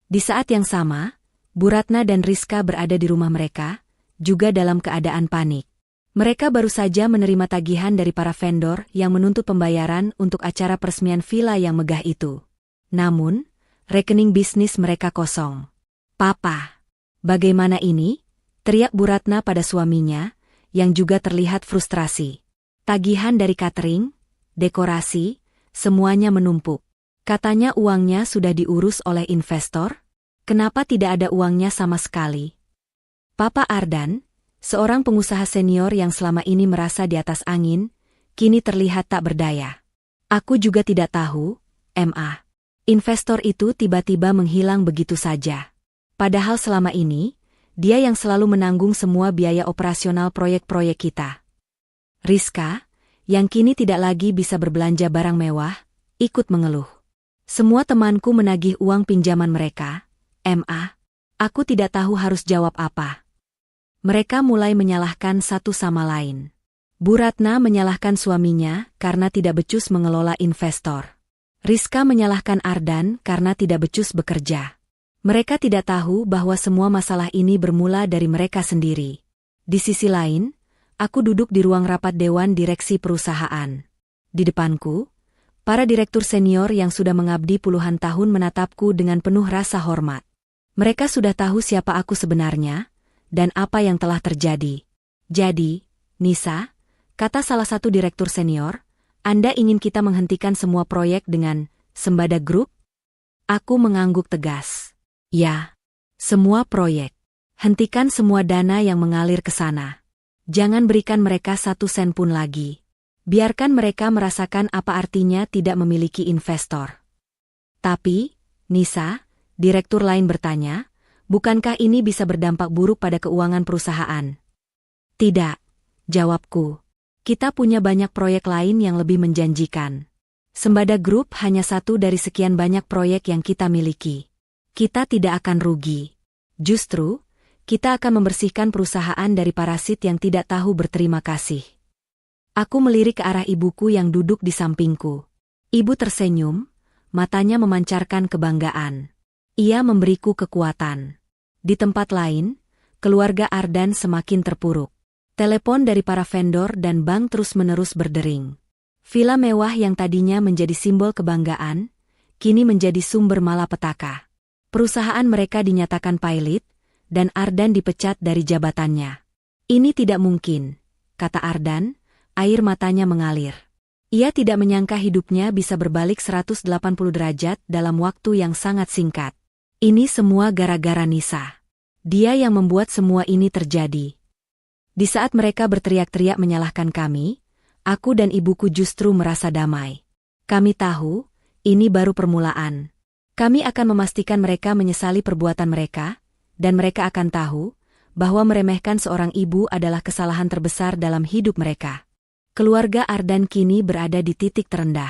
Di saat yang sama, Bu Ratna dan Rizka berada di rumah mereka, juga dalam keadaan panik. Mereka baru saja menerima tagihan dari para vendor yang menuntut pembayaran untuk acara peresmian villa yang megah itu. Namun, rekening bisnis mereka kosong. Papa, bagaimana ini? Teriak Bu Ratna pada suaminya, yang juga terlihat frustrasi. Tagihan dari catering, dekorasi, semuanya menumpuk. Katanya uangnya sudah diurus oleh investor? Kenapa tidak ada uangnya sama sekali? Papa Ardan, seorang pengusaha senior yang selama ini merasa di atas angin, kini terlihat tak berdaya. Aku juga tidak tahu, Ma. Investor itu tiba-tiba menghilang begitu saja. Padahal selama ini, dia yang selalu menanggung semua biaya operasional proyek-proyek kita. Rizka, yang kini tidak lagi bisa berbelanja barang mewah, ikut mengeluh. Semua temanku menagih uang pinjaman mereka. Ma, aku tidak tahu harus jawab apa. Mereka mulai menyalahkan satu sama lain. Bu Ratna menyalahkan suaminya karena tidak becus mengelola investor. Rizka menyalahkan Ardan karena tidak becus bekerja. Mereka tidak tahu bahwa semua masalah ini bermula dari mereka sendiri. Di sisi lain, aku duduk di ruang rapat dewan direksi perusahaan. Di depanku, para direktur senior yang sudah mengabdi puluhan tahun menatapku dengan penuh rasa hormat. Mereka sudah tahu siapa aku sebenarnya, dan apa yang telah terjadi. Jadi, Nisa, kata salah satu direktur senior, Anda ingin kita menghentikan semua proyek dengan Sembada Group? Aku mengangguk tegas. Ya, semua proyek. Hentikan semua dana yang mengalir ke sana. Jangan berikan mereka 1 sen pun lagi. Biarkan mereka merasakan apa artinya tidak memiliki investor. Tapi, Nisa, direktur lain bertanya, bukankah ini bisa berdampak buruk pada keuangan perusahaan? Tidak, jawabku. Kita punya banyak proyek lain yang lebih menjanjikan. Sembada Group hanya satu dari sekian banyak proyek yang kita miliki. Kita tidak akan rugi. Justru, kita akan membersihkan perusahaan dari parasit yang tidak tahu berterima kasih. Aku melirik ke arah ibuku yang duduk di sampingku. Ibu tersenyum, matanya memancarkan kebanggaan. Ia memberiku kekuatan. Di tempat lain, keluarga Ardan semakin terpuruk. Telepon dari para vendor dan bank terus-menerus berdering. Villa mewah yang tadinya menjadi simbol kebanggaan, kini menjadi sumber malapetaka. Perusahaan mereka dinyatakan pailit, dan Ardan dipecat dari jabatannya. Ini tidak mungkin, kata Ardan, air matanya mengalir. Ia tidak menyangka hidupnya bisa berbalik 180 derajat dalam waktu yang sangat singkat. Ini semua gara-gara Nisa. Dia yang membuat semua ini terjadi. Di saat mereka berteriak-teriak menyalahkan kami, aku dan ibuku justru merasa damai. Kami tahu, ini baru permulaan. Kami akan memastikan mereka menyesali perbuatan mereka, dan mereka akan tahu bahwa meremehkan seorang ibu adalah kesalahan terbesar dalam hidup mereka. Keluarga Ardan kini berada di titik terendah.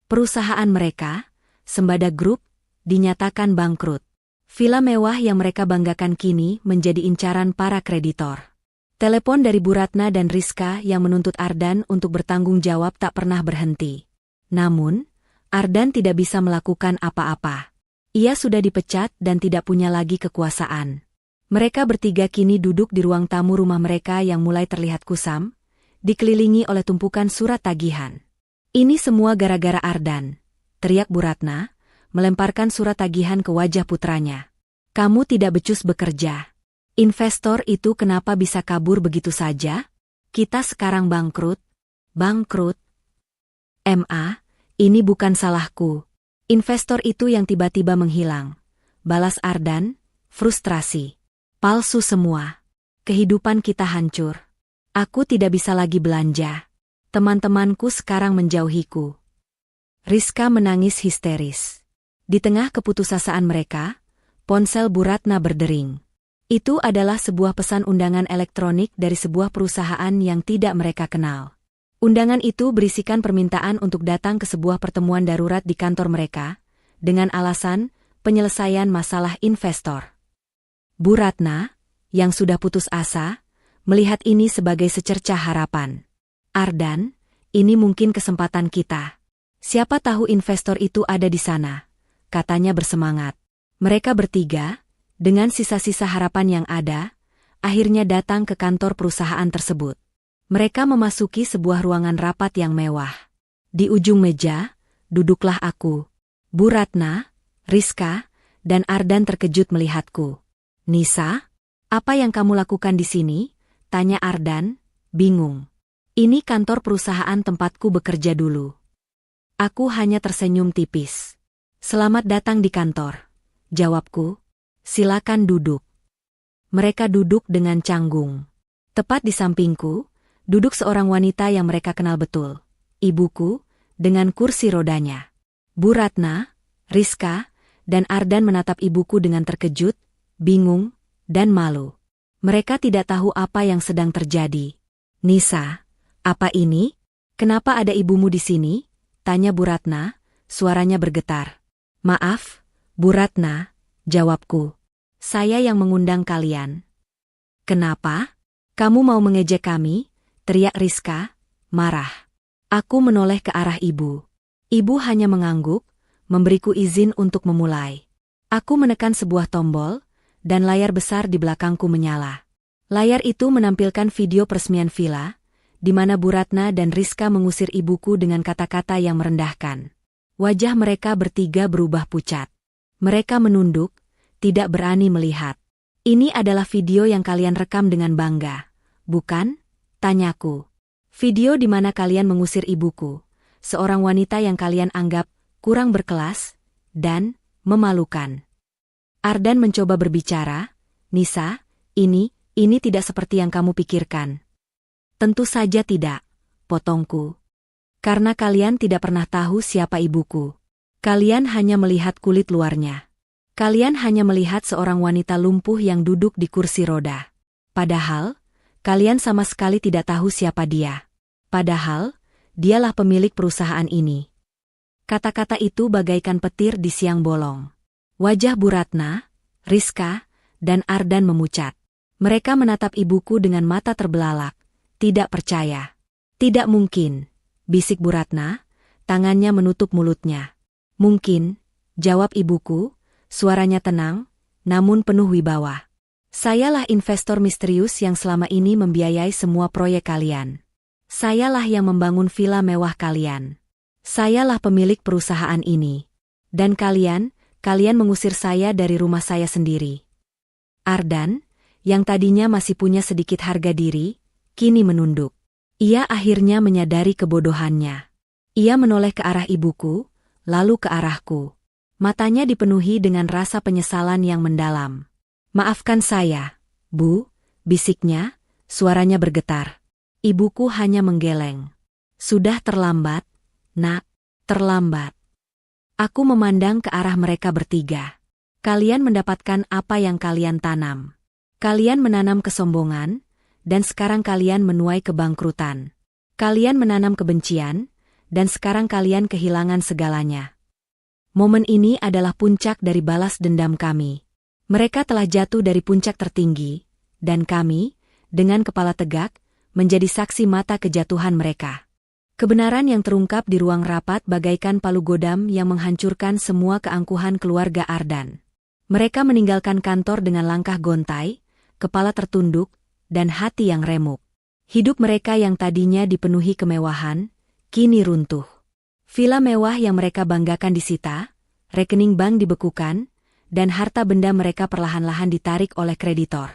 Perusahaan mereka, Sembada Group, dinyatakan bangkrut. Villa mewah yang mereka banggakan kini menjadi incaran para kreditor. Telepon dari Bu Ratna dan Rizka yang menuntut Ardan untuk bertanggung jawab tak pernah berhenti. Namun, Ardan tidak bisa melakukan apa-apa. Ia sudah dipecat dan tidak punya lagi kekuasaan. Mereka bertiga kini duduk di ruang tamu rumah mereka yang mulai terlihat kusam, dikelilingi oleh tumpukan surat tagihan. Ini semua gara-gara Ardan, teriak Bu Ratna, melemparkan surat tagihan ke wajah putranya. Kamu tidak becus bekerja. Investor itu kenapa bisa kabur begitu saja? Kita sekarang bangkrut. Bangkrut. Ini bukan salahku. Investor itu yang tiba-tiba menghilang. Balas Ardan, frustrasi. Palsu semua. Kehidupan kita hancur. Aku tidak bisa lagi belanja. Teman-temanku sekarang menjauhiku. Rizka menangis histeris. Di tengah keputusasaan mereka, ponsel Bu Ratna berdering. Itu adalah sebuah pesan undangan elektronik dari sebuah perusahaan yang tidak mereka kenal. Undangan itu berisikan permintaan untuk datang ke sebuah pertemuan darurat di kantor mereka, dengan alasan penyelesaian masalah investor. Bu Ratna, yang sudah putus asa, melihat ini sebagai secercah harapan. Ardan, ini mungkin kesempatan kita. Siapa tahu investor itu ada di sana, katanya bersemangat. Mereka bertiga, dengan sisa-sisa harapan yang ada, akhirnya datang ke kantor perusahaan tersebut. Mereka memasuki sebuah ruangan rapat yang mewah. Di ujung meja, duduklah aku. Bu Ratna, Rizka, dan Ardan terkejut melihatku. Nisa, apa yang kamu lakukan di sini? Tanya Ardan, bingung. Ini kantor perusahaan tempatku bekerja dulu. Aku hanya tersenyum tipis. Selamat datang di kantor. Jawabku, silakan duduk. Mereka duduk dengan canggung. Tepat di sampingku, duduk seorang wanita yang mereka kenal betul. Ibuku, dengan kursi rodanya. Bu Ratna, Rizka, dan Ardan menatap ibuku dengan terkejut, bingung, dan malu. Mereka tidak tahu apa yang sedang terjadi. Nisa, apa ini? Kenapa ada ibumu di sini? Tanya Bu Ratna, suaranya bergetar. Maaf, Bu Ratna, jawabku. Saya yang mengundang kalian. Kenapa? Kamu mau mengejek kami? Teriak Rizka, marah. Aku menoleh ke arah ibu. Ibu hanya mengangguk, memberiku izin untuk memulai. Aku menekan sebuah tombol, dan layar besar di belakangku menyala. Layar itu menampilkan video peresmian villa, di mana Bu Ratna dan Rizka mengusir ibuku dengan kata-kata yang merendahkan. Wajah mereka bertiga berubah pucat. Mereka menunduk, tidak berani melihat. Ini adalah video yang kalian rekam dengan bangga, bukan? Tanyaku. Video di mana kalian mengusir ibuku, seorang wanita yang kalian anggap kurang berkelas dan memalukan. Ardan mencoba berbicara, Nisa, ini tidak seperti yang kamu pikirkan. Tentu saja tidak, potongku. Karena kalian tidak pernah tahu siapa ibuku. Kalian hanya melihat kulit luarnya. Kalian hanya melihat seorang wanita lumpuh yang duduk di kursi roda. Padahal, kalian sama sekali tidak tahu siapa dia. Padahal, dialah pemilik perusahaan ini. Kata-kata itu bagaikan petir di siang bolong. Wajah Bu Ratna, Rizka, dan Ardan memucat. Mereka menatap ibuku dengan mata terbelalak. Tidak percaya. Tidak mungkin, bisik Bu Ratna, tangannya menutup mulutnya. Mungkin, jawab ibuku, suaranya tenang, namun penuh wibawa. Sayalah investor misterius yang selama ini membiayai semua proyek kalian. Sayalah yang membangun villa mewah kalian. Sayalah pemilik perusahaan ini. Dan kalian mengusir saya dari rumah saya sendiri. Ardan, yang tadinya masih punya sedikit harga diri, kini menunduk. Ia akhirnya menyadari kebodohannya. Ia menoleh ke arah ibuku, lalu ke arahku. Matanya dipenuhi dengan rasa penyesalan yang mendalam. Maafkan saya, Bu, bisiknya, suaranya bergetar. Ibuku hanya menggeleng. Sudah terlambat, Nak, terlambat. Aku memandang ke arah mereka bertiga. Kalian mendapatkan apa yang kalian tanam. Kalian menanam kesombongan, dan sekarang kalian menuai kebangkrutan. Kalian menanam kebencian, dan sekarang kalian kehilangan segalanya. Momen ini adalah puncak dari balas dendam kami. Mereka telah jatuh dari puncak tertinggi, dan kami, dengan kepala tegak, menjadi saksi mata kejatuhan mereka. Kebenaran yang terungkap di ruang rapat bagaikan palu godam yang menghancurkan semua keangkuhan keluarga Ardan. Mereka meninggalkan kantor dengan langkah gontai, kepala tertunduk, dan hati yang remuk. Hidup mereka yang tadinya dipenuhi kemewahan, kini runtuh. Villa mewah yang mereka banggakan disita, rekening bank dibekukan, dan harta benda mereka perlahan-lahan ditarik oleh kreditor.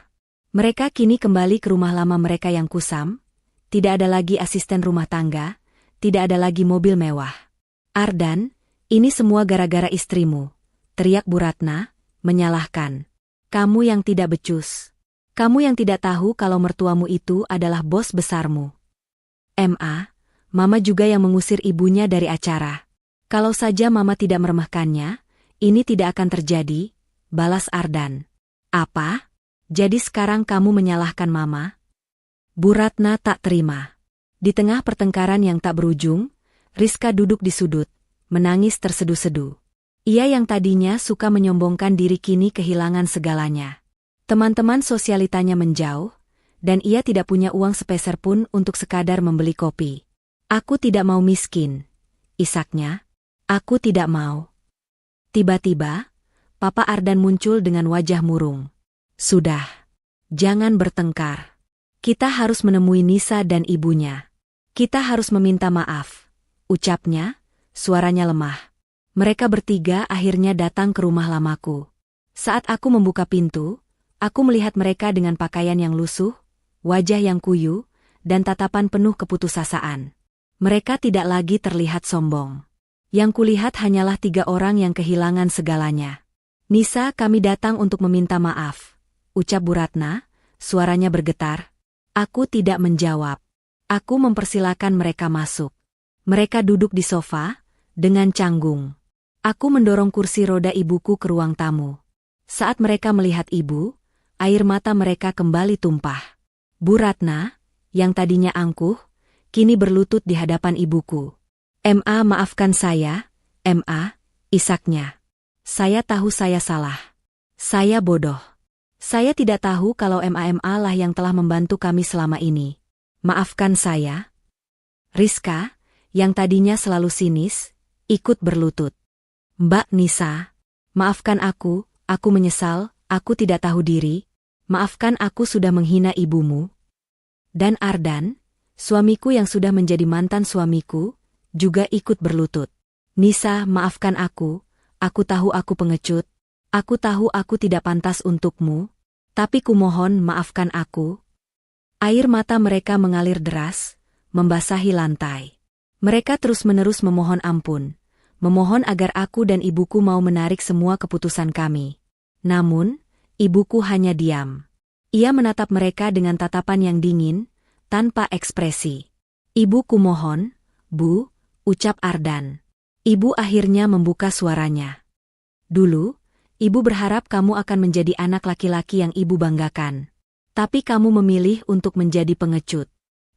Mereka kini kembali ke rumah lama mereka yang kusam, tidak ada lagi asisten rumah tangga, tidak ada lagi mobil mewah. Ardan, ini semua gara-gara istrimu, teriak Bu Ratna, menyalahkan. Kamu yang tidak becus. Kamu yang tidak tahu kalau mertuamu itu adalah bos besarmu. Mama juga yang mengusir ibunya dari acara. Kalau saja Mama tidak meremehkannya, ini tidak akan terjadi, balas Ardan. Apa? Jadi sekarang kamu menyalahkan Mama? Bu Ratna tak terima. Di tengah pertengkaran yang tak berujung, Rizka duduk di sudut, menangis terseduh-seduh. Ia yang tadinya suka menyombongkan diri kini kehilangan segalanya. Teman-teman sosialitanya menjauh, dan ia tidak punya uang sepeser pun untuk sekadar membeli kopi. Aku tidak mau miskin, isaknya. Aku tidak mau. Tiba-tiba, Papa Ardan muncul dengan wajah murung. Sudah. Jangan bertengkar. Kita harus menemui Nisa dan ibunya. Kita harus meminta maaf, ucapnya, suaranya lemah. Mereka bertiga akhirnya datang ke rumah lamaku. Saat aku membuka pintu, aku melihat mereka dengan pakaian yang lusuh, wajah yang kuyu, dan tatapan penuh keputusasaan. Mereka tidak lagi terlihat sombong. Yang kulihat hanyalah 3 orang yang kehilangan segalanya. Nisa, kami datang untuk meminta maaf, ucap Bu Ratna, suaranya bergetar. Aku tidak menjawab. Aku mempersilakan mereka masuk. Mereka duduk di sofa, dengan canggung. Aku mendorong kursi roda ibuku ke ruang tamu. Saat mereka melihat ibu, air mata mereka kembali tumpah. Bu Ratna, yang tadinya angkuh, kini berlutut di hadapan ibuku. Maafkan saya, isaknya. Saya tahu saya salah. Saya bodoh. Saya tidak tahu kalau Ma lah yang telah membantu kami selama ini. Maafkan saya. Rizka, yang tadinya selalu sinis, ikut berlutut. Mbak Nisa, maafkan aku menyesal, aku tidak tahu diri, maafkan aku sudah menghina ibumu. Dan Ardan, suamiku yang sudah menjadi mantan suamiku, juga ikut berlutut. Nisa, maafkan aku tahu aku pengecut, aku tahu aku tidak pantas untukmu, tapi kumohon maafkan aku. Air mata mereka mengalir deras, membasahi lantai. Mereka terus-menerus memohon ampun, memohon agar aku dan ibuku mau menarik semua keputusan kami. Namun, ibuku hanya diam. Ia menatap mereka dengan tatapan yang dingin, tanpa ekspresi. Ibu kumohon, Bu, ucap Ardan. Ibu akhirnya membuka suaranya. Dulu, ibu berharap kamu akan menjadi anak laki-laki yang ibu banggakan. Tapi kamu memilih untuk menjadi pengecut.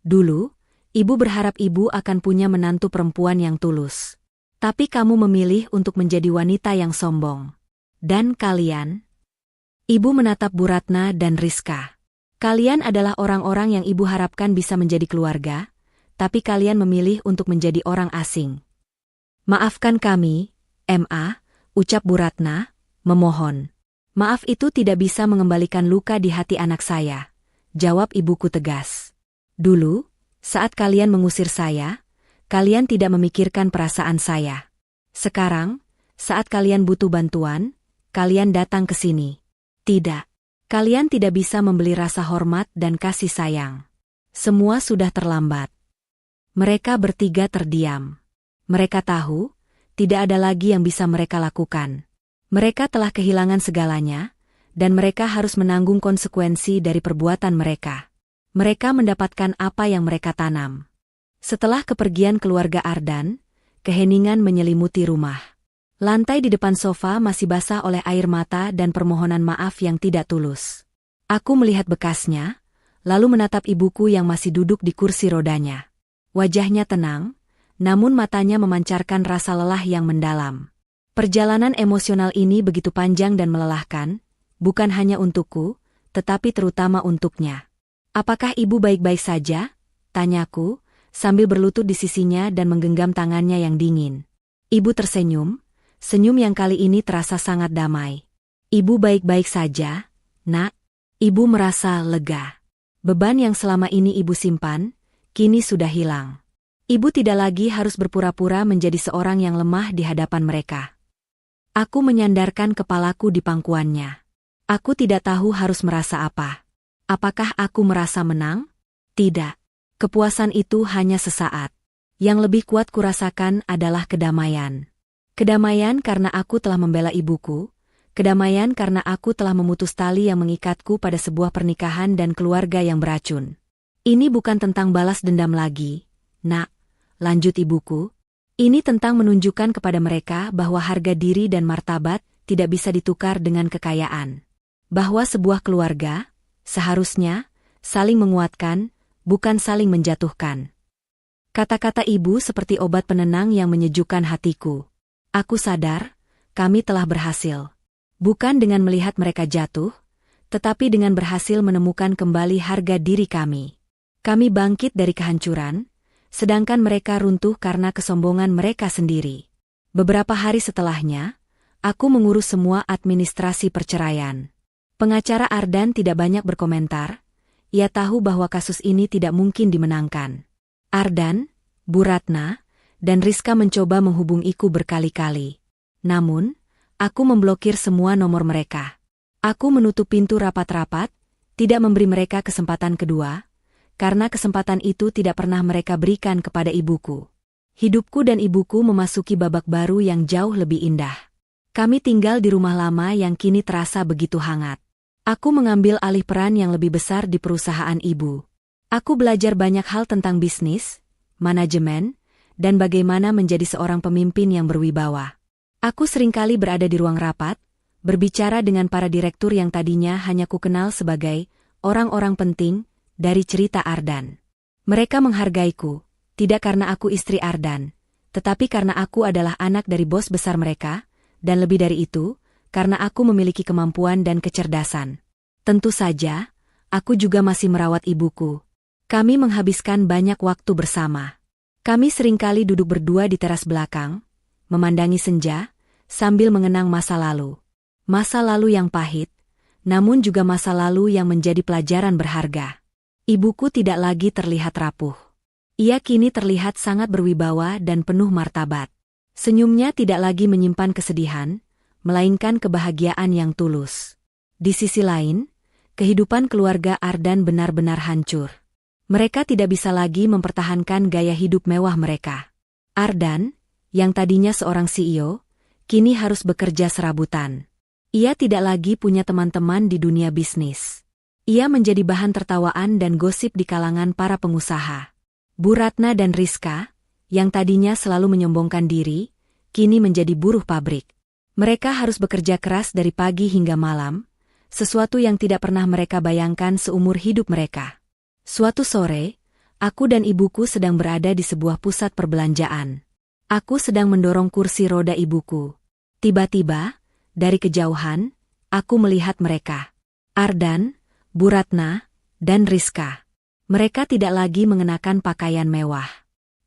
Dulu, ibu berharap ibu akan punya menantu perempuan yang tulus. Tapi kamu memilih untuk menjadi wanita yang sombong. Dan kalian? Ibu menatap Bu Ratna dan Rizka. Kalian adalah orang-orang yang ibu harapkan bisa menjadi keluarga, tapi kalian memilih untuk menjadi orang asing. Maafkan kami, ucap Bu Ratna, memohon. Maaf itu tidak bisa mengembalikan luka di hati anak saya, jawab ibuku tegas. Dulu, saat kalian mengusir saya, kalian tidak memikirkan perasaan saya. Sekarang, saat kalian butuh bantuan, kalian datang ke sini. Tidak. Kalian tidak bisa membeli rasa hormat dan kasih sayang. Semua sudah terlambat. Mereka bertiga terdiam. Mereka tahu, tidak ada lagi yang bisa mereka lakukan. Mereka telah kehilangan segalanya, dan mereka harus menanggung konsekuensi dari perbuatan mereka. Mereka mendapatkan apa yang mereka tanam. Setelah kepergian keluarga Ardan, keheningan menyelimuti rumah. Lantai di depan sofa masih basah oleh air mata dan permohonan maaf yang tidak tulus. Aku melihat bekasnya, lalu menatap ibuku yang masih duduk di kursi rodanya. Wajahnya tenang, namun matanya memancarkan rasa lelah yang mendalam. Perjalanan emosional ini begitu panjang dan melelahkan, bukan hanya untukku, tetapi terutama untuknya. Apakah ibu baik-baik saja? Tanyaku, sambil berlutut di sisinya dan menggenggam tangannya yang dingin. Ibu tersenyum, senyum yang kali ini terasa sangat damai. Ibu baik-baik saja, nak. Ibu merasa lega. Beban yang selama ini ibu simpan, kini sudah hilang. Ibu tidak lagi harus berpura-pura menjadi seorang yang lemah di hadapan mereka. Aku menyandarkan kepalaku di pangkuannya. Aku tidak tahu harus merasa apa. Apakah aku merasa menang? Tidak. Kepuasan itu hanya sesaat. Yang lebih kuat kurasakan adalah kedamaian. Kedamaian karena aku telah membela ibuku. Kedamaian karena aku telah memutus tali yang mengikatku pada sebuah pernikahan dan keluarga yang beracun. Ini bukan tentang balas dendam lagi, nak, lanjut ibuku. Ini tentang menunjukkan kepada mereka bahwa harga diri dan martabat tidak bisa ditukar dengan kekayaan. Bahwa sebuah keluarga seharusnya saling menguatkan, bukan saling menjatuhkan. Kata-kata ibu seperti obat penenang yang menyejukkan hatiku. Aku sadar, kami telah berhasil. Bukan dengan melihat mereka jatuh, tetapi dengan berhasil menemukan kembali harga diri kami. Kami bangkit dari kehancuran, sedangkan mereka runtuh karena kesombongan mereka sendiri. Beberapa hari setelahnya, aku mengurus semua administrasi perceraian. Pengacara Ardan tidak banyak berkomentar. Ia tahu bahwa kasus ini tidak mungkin dimenangkan. Ardan, Bu Ratna, dan Rizka mencoba menghubungiku berkali-kali. Namun, aku memblokir semua nomor mereka. Aku menutup pintu rapat-rapat, tidak memberi mereka kesempatan kedua, karena kesempatan itu tidak pernah mereka berikan kepada ibuku. Hidupku dan ibuku memasuki babak baru yang jauh lebih indah. Kami tinggal di rumah lama yang kini terasa begitu hangat. Aku mengambil alih peran yang lebih besar di perusahaan ibu. Aku belajar banyak hal tentang bisnis, manajemen, dan bagaimana menjadi seorang pemimpin yang berwibawa. Aku seringkali berada di ruang rapat, berbicara dengan para direktur yang tadinya hanya kukenal sebagai orang-orang penting dari cerita Ardan. Mereka menghargaiku, tidak karena aku istri Ardan, tetapi karena aku adalah anak dari bos besar mereka, dan lebih dari itu, karena aku memiliki kemampuan dan kecerdasan. Tentu saja, aku juga masih merawat ibuku. Kami menghabiskan banyak waktu bersama. Kami seringkali duduk berdua di teras belakang, memandangi senja, sambil mengenang masa lalu. Masa lalu yang pahit, namun juga masa lalu yang menjadi pelajaran berharga. Ibuku tidak lagi terlihat rapuh. Ia kini terlihat sangat berwibawa dan penuh martabat. Senyumnya tidak lagi menyimpan kesedihan, melainkan kebahagiaan yang tulus. Di sisi lain, kehidupan keluarga Ardan benar-benar hancur. Mereka tidak bisa lagi mempertahankan gaya hidup mewah mereka. Ardan, yang tadinya seorang CEO, kini harus bekerja serabutan. Ia tidak lagi punya teman-teman di dunia bisnis. Ia menjadi bahan tertawaan dan gosip di kalangan para pengusaha. Bu Ratna dan Rizka, yang tadinya selalu menyombongkan diri, kini menjadi buruh pabrik. Mereka harus bekerja keras dari pagi hingga malam, sesuatu yang tidak pernah mereka bayangkan seumur hidup mereka. Suatu sore, aku dan ibuku sedang berada di sebuah pusat perbelanjaan. Aku sedang mendorong kursi roda ibuku. Tiba-tiba, dari kejauhan, aku melihat mereka. Ardan, Bu Ratna, dan Rizka. Mereka tidak lagi mengenakan pakaian mewah.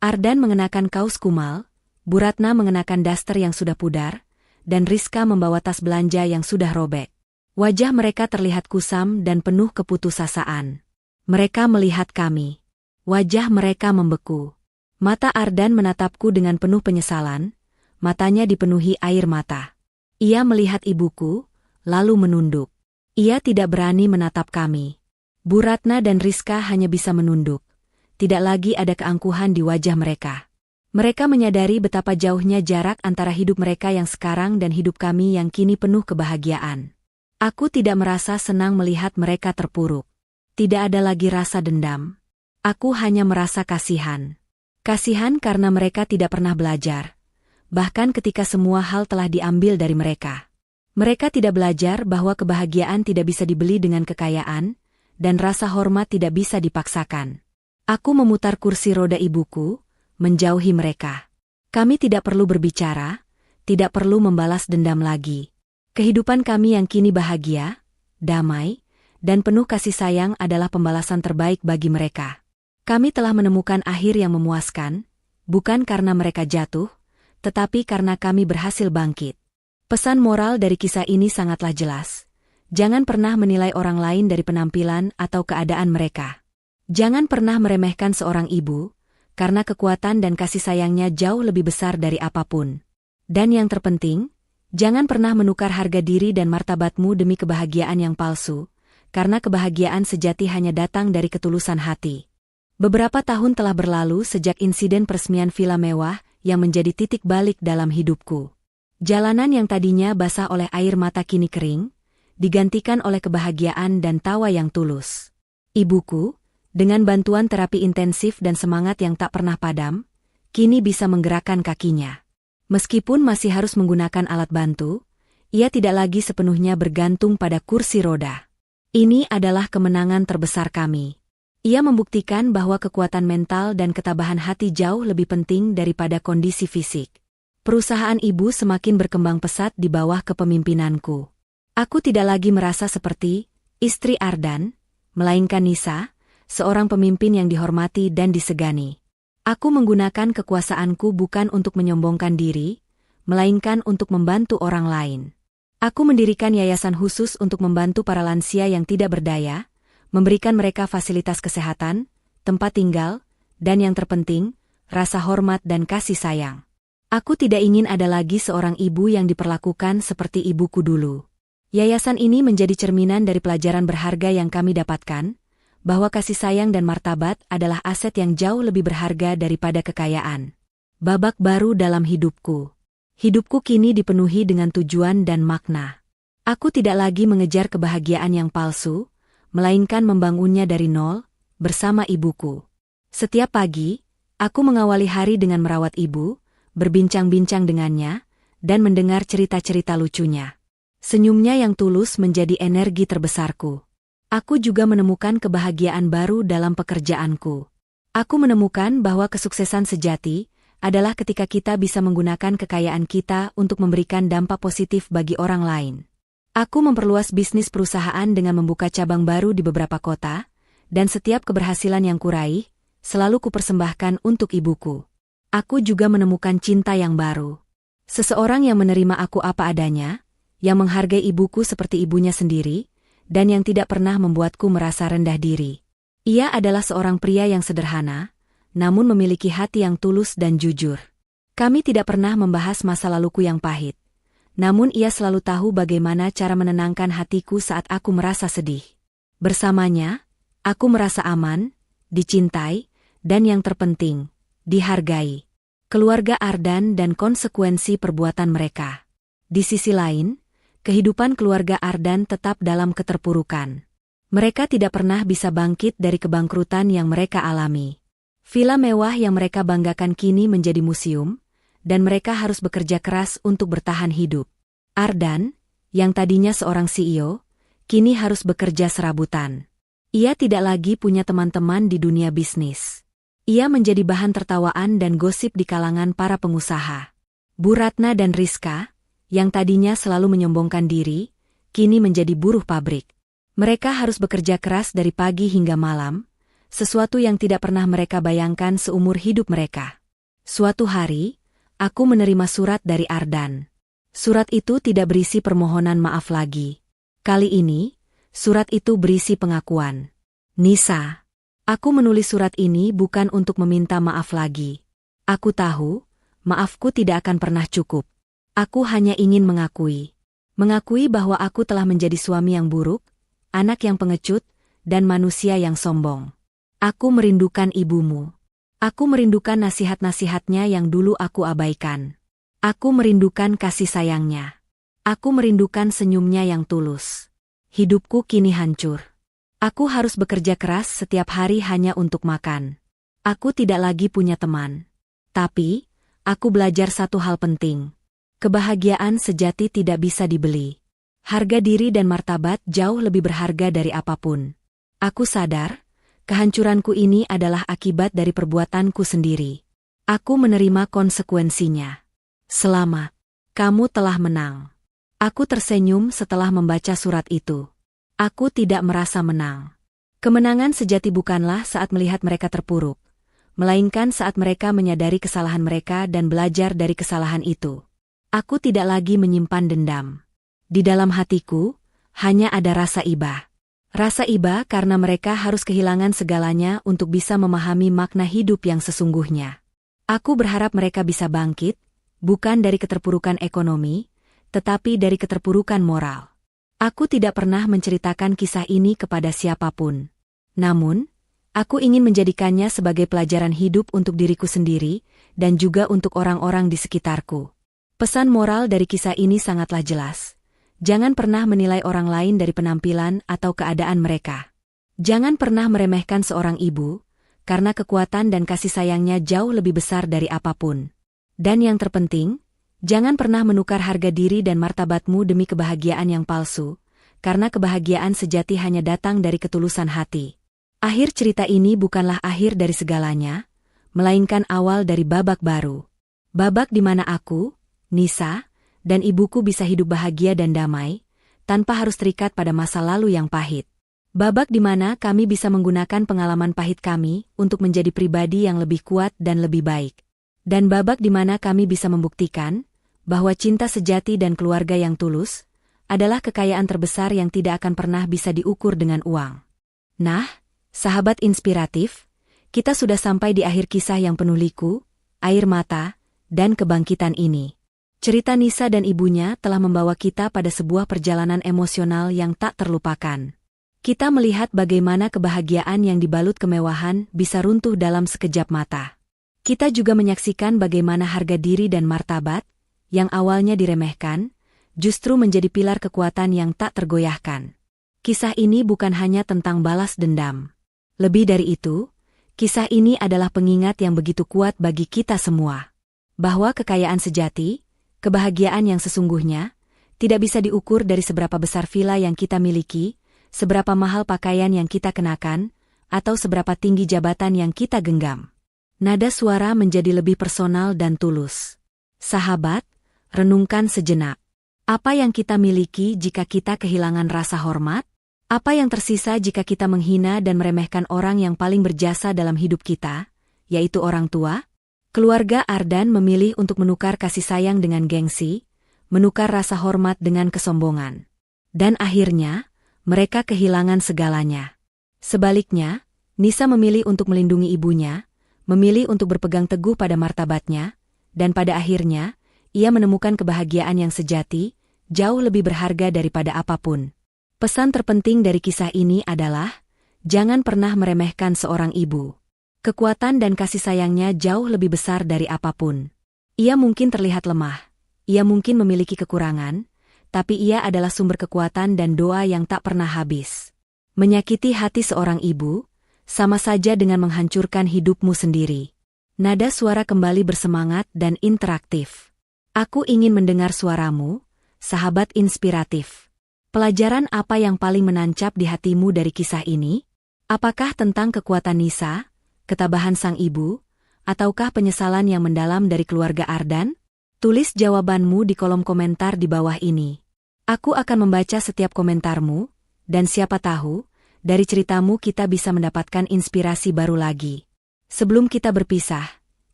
Ardan mengenakan kaos kumal, Bu Ratna mengenakan daster yang sudah pudar, dan Rizka membawa tas belanja yang sudah robek. Wajah mereka terlihat kusam dan penuh keputusasaan. Mereka melihat kami. Wajah mereka membeku. Mata Ardan menatapku dengan penuh penyesalan, matanya dipenuhi air mata. Ia melihat ibuku, lalu menunduk. Ia tidak berani menatap kami. Bu Ratna dan Rizka hanya bisa menunduk. Tidak lagi ada keangkuhan di wajah mereka. Mereka menyadari betapa jauhnya jarak antara hidup mereka yang sekarang dan hidup kami yang kini penuh kebahagiaan. Aku tidak merasa senang melihat mereka terpuruk. Tidak ada lagi rasa dendam. Aku hanya merasa kasihan. Kasihan karena mereka tidak pernah belajar. Bahkan ketika semua hal telah diambil dari mereka. Mereka tidak belajar bahwa kebahagiaan tidak bisa dibeli dengan kekayaan, dan rasa hormat tidak bisa dipaksakan. Aku memutar kursi roda ibuku, menjauhi mereka. Kami tidak perlu berbicara, tidak perlu membalas dendam lagi. Kehidupan kami yang kini bahagia, damai, dan penuh kasih sayang adalah pembalasan terbaik bagi mereka. Kami telah menemukan akhir yang memuaskan, bukan karena mereka jatuh, tetapi karena kami berhasil bangkit. Pesan moral dari kisah ini sangatlah jelas. Jangan pernah menilai orang lain dari penampilan atau keadaan mereka. Jangan pernah meremehkan seorang ibu, karena kekuatan dan kasih sayangnya jauh lebih besar dari apapun. Dan yang terpenting, jangan pernah menukar harga diri dan martabatmu demi kebahagiaan yang palsu, karena kebahagiaan sejati hanya datang dari ketulusan hati. Beberapa tahun telah berlalu sejak insiden peresmian villa mewah yang menjadi titik balik dalam hidupku. Jalanan yang tadinya basah oleh air mata kini kering, digantikan oleh kebahagiaan dan tawa yang tulus. Ibuku, dengan bantuan terapi intensif dan semangat yang tak pernah padam, kini bisa menggerakkan kakinya. Meskipun masih harus menggunakan alat bantu, ia tidak lagi sepenuhnya bergantung pada kursi roda. Ini adalah kemenangan terbesar kami. Ia membuktikan bahwa kekuatan mental dan ketabahan hati jauh lebih penting daripada kondisi fisik. Perusahaan ibu semakin berkembang pesat di bawah kepemimpinanku. Aku tidak lagi merasa seperti istri Ardan, melainkan Nisa, seorang pemimpin yang dihormati dan disegani. Aku menggunakan kekuasaanku bukan untuk menyombongkan diri, melainkan untuk membantu orang lain. Aku mendirikan yayasan khusus untuk membantu para lansia yang tidak berdaya, memberikan mereka fasilitas kesehatan, tempat tinggal, dan yang terpenting, rasa hormat dan kasih sayang. Aku tidak ingin ada lagi seorang ibu yang diperlakukan seperti ibuku dulu. Yayasan ini menjadi cerminan dari pelajaran berharga yang kami dapatkan, bahwa kasih sayang dan martabat adalah aset yang jauh lebih berharga daripada kekayaan. Babak baru dalam hidupku. Hidupku kini dipenuhi dengan tujuan dan makna. Aku tidak lagi mengejar kebahagiaan yang palsu, melainkan membangunnya dari nol, bersama ibuku. Setiap pagi, aku mengawali hari dengan merawat ibu, berbincang-bincang dengannya, dan mendengar cerita-cerita lucunya. Senyumnya yang tulus menjadi energi terbesarku. Aku juga menemukan kebahagiaan baru dalam pekerjaanku. Aku menemukan bahwa kesuksesan sejati adalah ketika kita bisa menggunakan kekayaan kita untuk memberikan dampak positif bagi orang lain. Aku memperluas bisnis perusahaan dengan membuka cabang baru di beberapa kota, dan setiap keberhasilan yang kuraih, selalu kupersembahkan untuk ibuku. Aku juga menemukan cinta yang baru. Seseorang yang menerima aku apa adanya, yang menghargai ibuku seperti ibunya sendiri, dan yang tidak pernah membuatku merasa rendah diri. Ia adalah seorang pria yang sederhana, namun memiliki hati yang tulus dan jujur. Kami tidak pernah membahas masa laluku yang pahit. Namun ia selalu tahu bagaimana cara menenangkan hatiku saat aku merasa sedih. Bersamanya, aku merasa aman, dicintai, dan yang terpenting, dihargai. Keluarga Ardan dan konsekuensi perbuatan mereka. Di sisi lain, kehidupan keluarga Ardan tetap dalam keterpurukan. Mereka tidak pernah bisa bangkit dari kebangkrutan yang mereka alami. Villa mewah yang mereka banggakan kini menjadi museum, dan mereka harus bekerja keras untuk bertahan hidup. Ardan, yang tadinya seorang CEO, kini harus bekerja serabutan. Ia tidak lagi punya teman-teman di dunia bisnis. Ia menjadi bahan tertawaan dan gosip di kalangan para pengusaha. Bu Ratna dan Rizka, yang tadinya selalu menyombongkan diri, kini menjadi buruh pabrik. Mereka harus bekerja keras dari pagi hingga malam, sesuatu yang tidak pernah mereka bayangkan seumur hidup mereka. Suatu hari, aku menerima surat dari Ardan. Surat itu tidak berisi permohonan maaf lagi. Kali ini, surat itu berisi pengakuan. Nisa, aku menulis surat ini bukan untuk meminta maaf lagi. Aku tahu, maafku tidak akan pernah cukup. Aku hanya ingin mengakui. Mengakui bahwa aku telah menjadi suami yang buruk, anak yang pengecut, dan manusia yang sombong. Aku merindukan ibumu. Aku merindukan nasihat-nasihatnya yang dulu aku abaikan. Aku merindukan kasih sayangnya. Aku merindukan senyumnya yang tulus. Hidupku kini hancur. Aku harus bekerja keras setiap hari hanya untuk makan. Aku tidak lagi punya teman. Tapi, aku belajar satu hal penting. Kebahagiaan sejati tidak bisa dibeli. Harga diri dan martabat jauh lebih berharga dari apapun. Aku sadar, kehancuranku ini adalah akibat dari perbuatanku sendiri. Aku menerima konsekuensinya. Selamat. Kamu telah menang. Aku tersenyum setelah membaca surat itu. Aku tidak merasa menang. Kemenangan sejati bukanlah saat melihat mereka terpuruk, melainkan saat mereka menyadari kesalahan mereka dan belajar dari kesalahan itu. Aku tidak lagi menyimpan dendam. Di dalam hatiku, hanya ada rasa iba. Rasa iba karena mereka harus kehilangan segalanya untuk bisa memahami makna hidup yang sesungguhnya. Aku berharap mereka bisa bangkit, bukan dari keterpurukan ekonomi, tetapi dari keterpurukan moral. Aku tidak pernah menceritakan kisah ini kepada siapapun. Namun, aku ingin menjadikannya sebagai pelajaran hidup untuk diriku sendiri dan juga untuk orang-orang di sekitarku. Pesan moral dari kisah ini sangatlah jelas. Jangan pernah menilai orang lain dari penampilan atau keadaan mereka. Jangan pernah meremehkan seorang ibu, karena kekuatan dan kasih sayangnya jauh lebih besar dari apapun. Dan yang terpenting, jangan pernah menukar harga diri dan martabatmu demi kebahagiaan yang palsu, karena kebahagiaan sejati hanya datang dari ketulusan hati. Akhir cerita ini bukanlah akhir dari segalanya, melainkan awal dari babak baru. Babak di mana aku, Nisa, dan ibuku bisa hidup bahagia dan damai, tanpa harus terikat pada masa lalu yang pahit. Babak di mana kami bisa menggunakan pengalaman pahit kami untuk menjadi pribadi yang lebih kuat dan lebih baik. Dan babak di mana kami bisa membuktikan bahwa cinta sejati dan keluarga yang tulus adalah kekayaan terbesar yang tidak akan pernah bisa diukur dengan uang. Nah, sahabat inspiratif, kita sudah sampai di akhir kisah yang penuh liku, air mata, dan kebangkitan ini. Cerita Nisa dan ibunya telah membawa kita pada sebuah perjalanan emosional yang tak terlupakan. Kita melihat bagaimana kebahagiaan yang dibalut kemewahan bisa runtuh dalam sekejap mata. Kita juga menyaksikan bagaimana harga diri dan martabat, yang awalnya diremehkan, justru menjadi pilar kekuatan yang tak tergoyahkan. Kisah ini bukan hanya tentang balas dendam. Lebih dari itu, kisah ini adalah pengingat yang begitu kuat bagi kita semua. Bahwa kekayaan sejati, kebahagiaan yang sesungguhnya, tidak bisa diukur dari seberapa besar villa yang kita miliki, seberapa mahal pakaian yang kita kenakan, atau seberapa tinggi jabatan yang kita genggam. Nada suara menjadi lebih personal dan tulus. Sahabat, renungkan sejenak. Apa yang kita miliki jika kita kehilangan rasa hormat? Apa yang tersisa jika kita menghina dan meremehkan orang yang paling berjasa dalam hidup kita, yaitu orang tua? Keluarga Ardan memilih untuk menukar kasih sayang dengan gengsi, menukar rasa hormat dengan kesombongan. Dan akhirnya, mereka kehilangan segalanya. Sebaliknya, Nisa memilih untuk melindungi ibunya, memilih untuk berpegang teguh pada martabatnya, dan pada akhirnya, ia menemukan kebahagiaan yang sejati, jauh lebih berharga daripada apapun. Pesan terpenting dari kisah ini adalah, jangan pernah meremehkan seorang ibu. Kekuatan dan kasih sayangnya jauh lebih besar dari apapun. Ia mungkin terlihat lemah, ia mungkin memiliki kekurangan, tapi ia adalah sumber kekuatan dan doa yang tak pernah habis. Menyakiti hati seorang ibu, sama saja dengan menghancurkan hidupmu sendiri. Nada suara kembali bersemangat dan interaktif. Aku ingin mendengar suaramu, sahabat inspiratif. Pelajaran apa yang paling menancap di hatimu dari kisah ini? Apakah tentang kekuatan Nisa, ketabahan sang ibu, ataukah penyesalan yang mendalam dari keluarga Ardan? Tulis jawabanmu di kolom komentar di bawah ini. Aku akan membaca setiap komentarmu, dan siapa tahu, dari ceritamu kita bisa mendapatkan inspirasi baru lagi. Sebelum kita berpisah,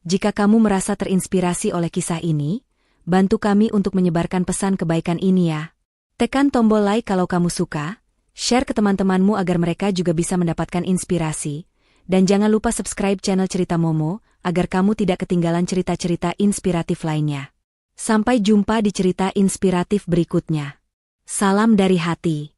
jika kamu merasa terinspirasi oleh kisah ini, bantu kami untuk menyebarkan pesan kebaikan ini ya. Tekan tombol like kalau kamu suka, share ke teman-temanmu agar mereka juga bisa mendapatkan inspirasi, dan jangan lupa subscribe channel Cerita Momo, agar kamu tidak ketinggalan cerita-cerita inspiratif lainnya. Sampai jumpa di cerita inspiratif berikutnya. Salam dari hati.